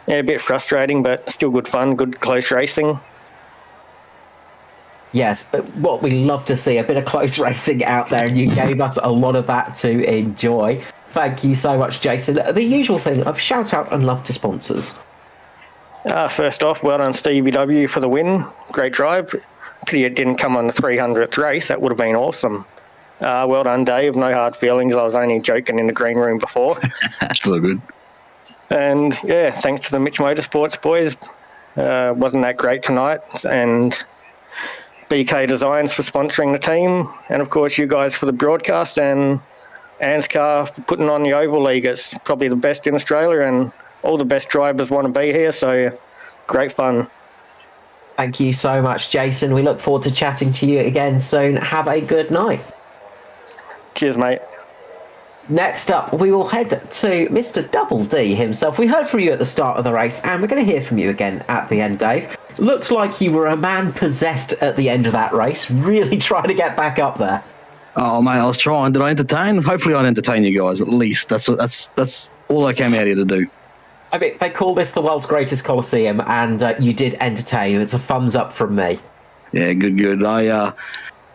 yeah, a bit frustrating, but still good fun, good close racing. Yes, what we love to see, a bit of close racing out there, and you gave us a lot of that to enjoy. Thank you so much, Jason. The usual thing of shout out and love to sponsors. First off, well done Stevie W for the win. Great drive. Pity it didn't come on the 300th race. That would have been awesome. Well done, Dave. No hard feelings. I was only joking in the green room before. That's all good. And yeah, thanks to the Mitch Motorsports boys. Wasn't that great tonight. And BK Designs for sponsoring the team. And of course, you guys for the broadcast, and ANZCAR for putting on the Oval League. It's probably the best in Australia, and all the best drivers want to be here. So great fun. Thank you so much, Jason. We look forward to chatting to you again soon. Have a good night. Cheers, mate. Next up, we will head to Mr. Double D himself. We heard from you at the start of the race, and we're going to hear from you again at the end, Dave. Looks like you were a man possessed at the end of that race, really trying to get back up there. Oh, mate, I was trying. Did I entertain? Hopefully I'd entertain you guys, at least. That's all I came out here to do. I mean, they call this the world's greatest Coliseum, and you did entertain. It's a thumbs up from me. Yeah, good. Look,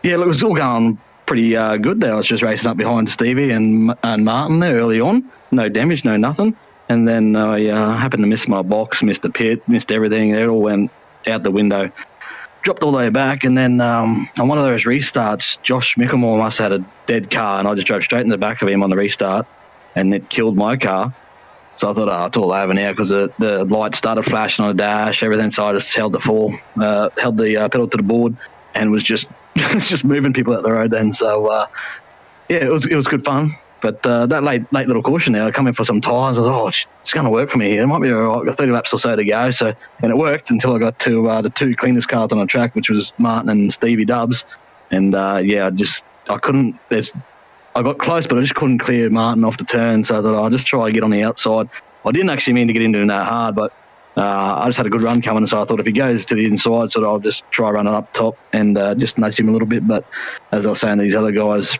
it was all going pretty good there. I was just racing up behind Stevie and Martin there early on. No damage, no nothing. And then I happened to miss my box, missed the pit, missed everything. It all went out the window. Dropped all the way back, and then on one of those restarts, Josh Mickelmore must have had a dead car, and I just drove straight in the back of him on the restart, and it killed my car. So I thought, it's all over now, because the lights started flashing on the dash, everything. So I just held the pedal to the board, and was just moving people out the road then. So it was good fun. But that late little caution there, I come in for some tyres. I thought, it's going to work for me here. It might be all right. I've got 30 laps or so to go. And it worked until I got to the two cleanest cars on the track, which was Martin and Stevie Dubs. And I couldn't. I got close, but I just couldn't clear Martin off the turn. So I thought I'll just try to get on the outside. I didn't actually mean to get into him that hard, but I just had a good run coming. So I thought if he goes to the inside, so I'll just try running up top and just nudge him a little bit. But as I was saying, these other guys,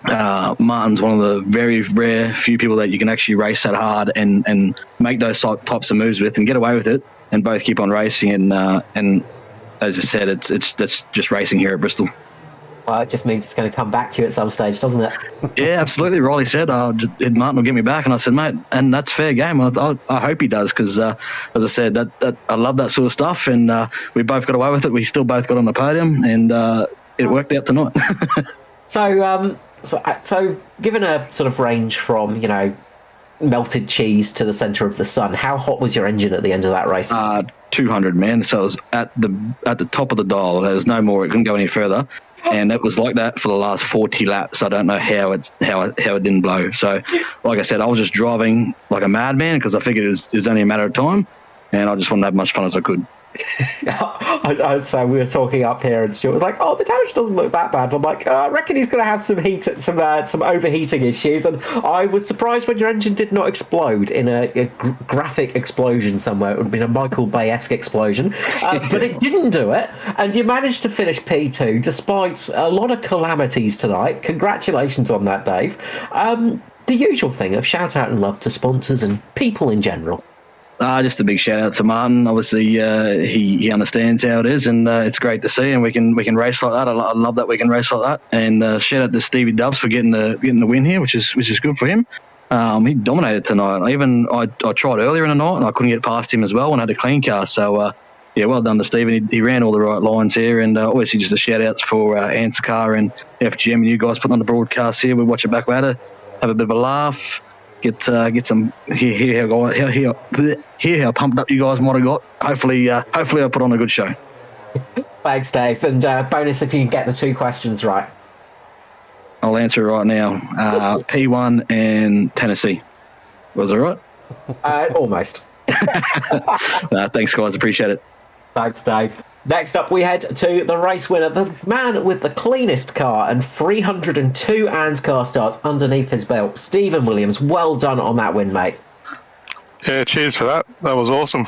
Martin's one of the very rare few people that you can actually race that hard and make those types of moves with and get away with it, and both keep on racing. And as I said, that's just racing here at Bristol. Well, it just means it's going to come back to you at some stage, doesn't it? Yeah, absolutely. Riley said, Martin will get me back. And I said, mate, and that's fair game. I hope he does, because, as I said, that I love that sort of stuff. And we both got away with it. We still both got on the podium, and it worked out tonight. So given a sort of range from, melted cheese to the centre of the sun, how hot was your engine at the end of that race? 200, man. So it was at the top of the dial. There was no more. It couldn't go any further. And it was like that for the last 40 laps. I don't know how it didn't blow. So, like I said, I was just driving like a madman, because I figured it was only a matter of time, and I just wanted to have as much fun as I could. So we were talking up here, and Stuart was like, "Oh, the damage doesn't look that bad." I'm like, "I reckon he's going to have some overheating issues." And I was surprised when your engine did not explode in a graphic explosion somewhere. It would have been a Michael Bay-esque explosion, but it didn't do it. And you managed to finish P2 despite a lot of calamities tonight. Congratulations on that, Dave. The usual thing of shout out and love to sponsors and people in general. Just a big shout out to Martin. Obviously, he understands how it is, and it's great to see. And we can race like that. I love that we can race like that. And shout out to Stevie Dubs for getting the win here, which is good for him. He dominated tonight. I tried earlier in the night, and I couldn't get past him as well when I had a clean car. So yeah, well done to Stephen. He ran all the right lines here, and obviously just a shout outs for ANZCAR and FGM and you guys putting on the broadcast here. We watch it back later, have a bit of a laugh, get some hear how pumped up you guys might have got. Hopefully I'll put on a good show. Thanks, Dave. And bonus if you can get the 2 questions right. I'll answer it right now. P1 and Tennessee. Was it right? Almost. Thanks, guys. Appreciate it. Thanks, Dave. Next up, we head to the race winner, the man with the cleanest car and 302 ANZCAR starts underneath his belt, Stephen Williams. Well done on that win, mate. Yeah, cheers for that. That was awesome.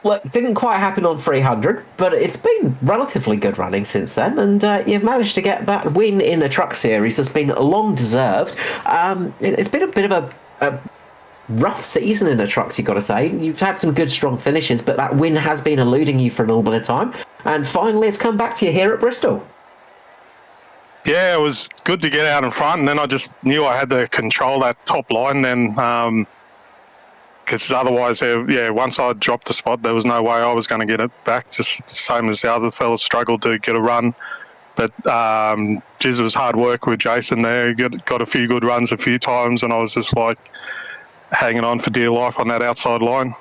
Look, didn't quite happen on 300, but it's been relatively good running since then, and you've managed to get that win in the Truck Series that's been long deserved. It's been a bit of a rough season in the trucks, you've got to say. You've had some good, strong finishes, but that win has been eluding you for a little bit of time. And finally, it's come back to you here at Bristol. Yeah, it was good to get out in front, and then I just knew I had to control that top line then, because otherwise, once I dropped the spot, there was no way I was going to get it back, just the same as the other fellas struggled to get a run. But, it was hard work with Jason there. He got a few good runs a few times, and I was just like, hanging on for dear life on that outside line.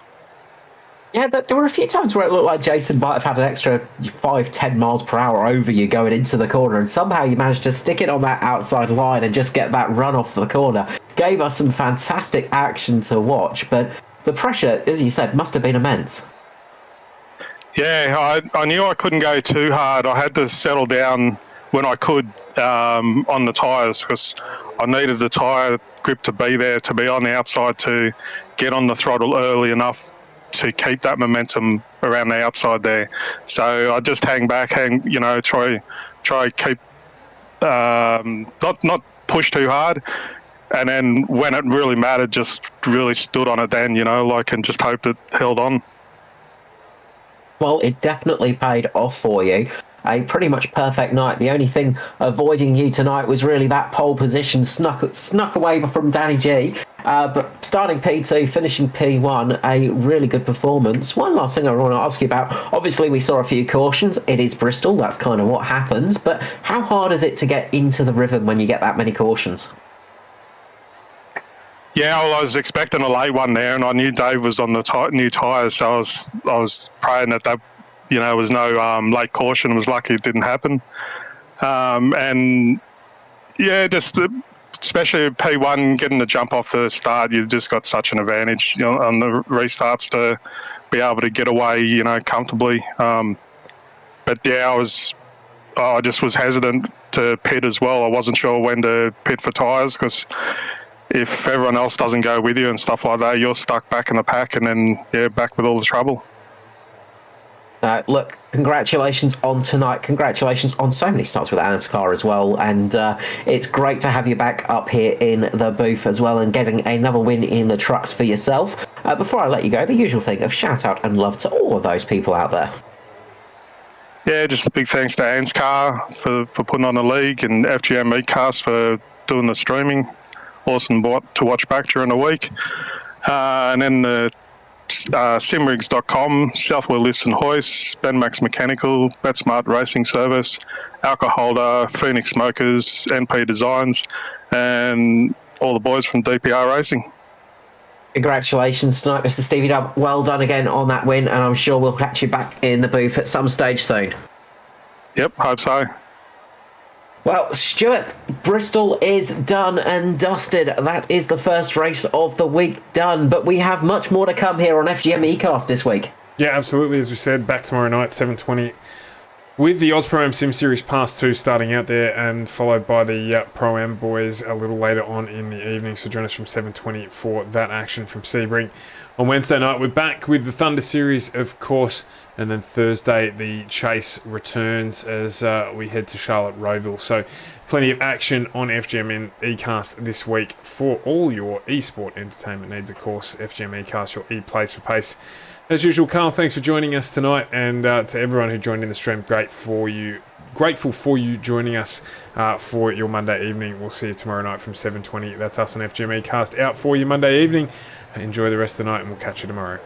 Yeah, there were a few times where it looked like Jason might have had an extra 5-10 miles per hour over you going into the corner, and somehow you managed to stick it on that outside line and just get that run off the corner. Gave us some fantastic action to watch, but the pressure, as you said, must have been immense. Yeah, I knew I couldn't go too hard. I had to settle down when I could on the tyres, because I needed the tyre grip to be there, to be on the outside, to get on the throttle early enough to keep that momentum around the outside there. So I just hang back, try keep not push too hard, and then when it really mattered, just really stood on it then, and just hoped it held on. Well, it definitely paid off for you. A pretty much perfect night. The only thing avoiding you tonight was really that pole position snuck away from Danny G. But starting P2, finishing P1, a really good performance. One last thing I want to ask you about. Obviously, we saw a few cautions. It is Bristol. That's kind of what happens. But how hard is it to get into the rhythm when you get that many cautions? Yeah, well, I was expecting a late one there, and I knew Dave was on the new tyres, so I was praying that was no late caution. It was lucky it didn't happen. And yeah, just especially P1, getting the jump off the start, you've just got such an advantage on the restarts to be able to get away, comfortably. But yeah, I just was hesitant to pit as well. I wasn't sure when to pit for tyres, because if everyone else doesn't go with you and stuff like that, you're stuck back in the pack, and then back with all the trouble. Look, congratulations on tonight. Congratulations on so many starts with ANZCAR as well. And it's great to have you back up here in the booth as well and getting another win in the trucks for yourself. Before I let you go, the usual thing of shout out and love to all of those people out there. Yeah, just a big thanks to ANZCAR for putting on the league, and FGM Meatcast for doing the streaming. Awesome to watch back during the week. And then the simrigs.com, Southwell Lifts and Hoists, Benmax Mechanical, BetSmart Racing Service, Alcoholder, Phoenix Smokers, NP Designs, and all the boys from DPR Racing. Congratulations tonight, Mr. Stevie Dubb. Well done again on that win, and I'm sure we'll catch you back in the booth at some stage soon. Yep, hope so. Well, Stuart, Bristol is done and dusted. That is the first race of the week done, but we have much more to come here on FGM eCast this week. Yeah, absolutely. As we said, back tomorrow night, 7:20, with the Oz-Pro-Am Sim Series Pass 2 starting out there, and followed by the Pro-Am boys a little later on in the evening. So join us from 7:20 for that action from Sebring. On Wednesday night, we're back with the Thunder Series, of course, and then Thursday, the Chase returns as we head to Charlotte Roeville. So plenty of action on FGM eCast this week for all your esport entertainment needs, of course. FGM eCast, your e-place for pace. As usual, Carl, thanks for joining us tonight, and to everyone who joined in the stream, grateful for you joining us for your Monday evening. We'll see you tomorrow night from 7:20. That's us on FGM eCast out for you Monday evening. Enjoy the rest of the night, and we'll catch you tomorrow.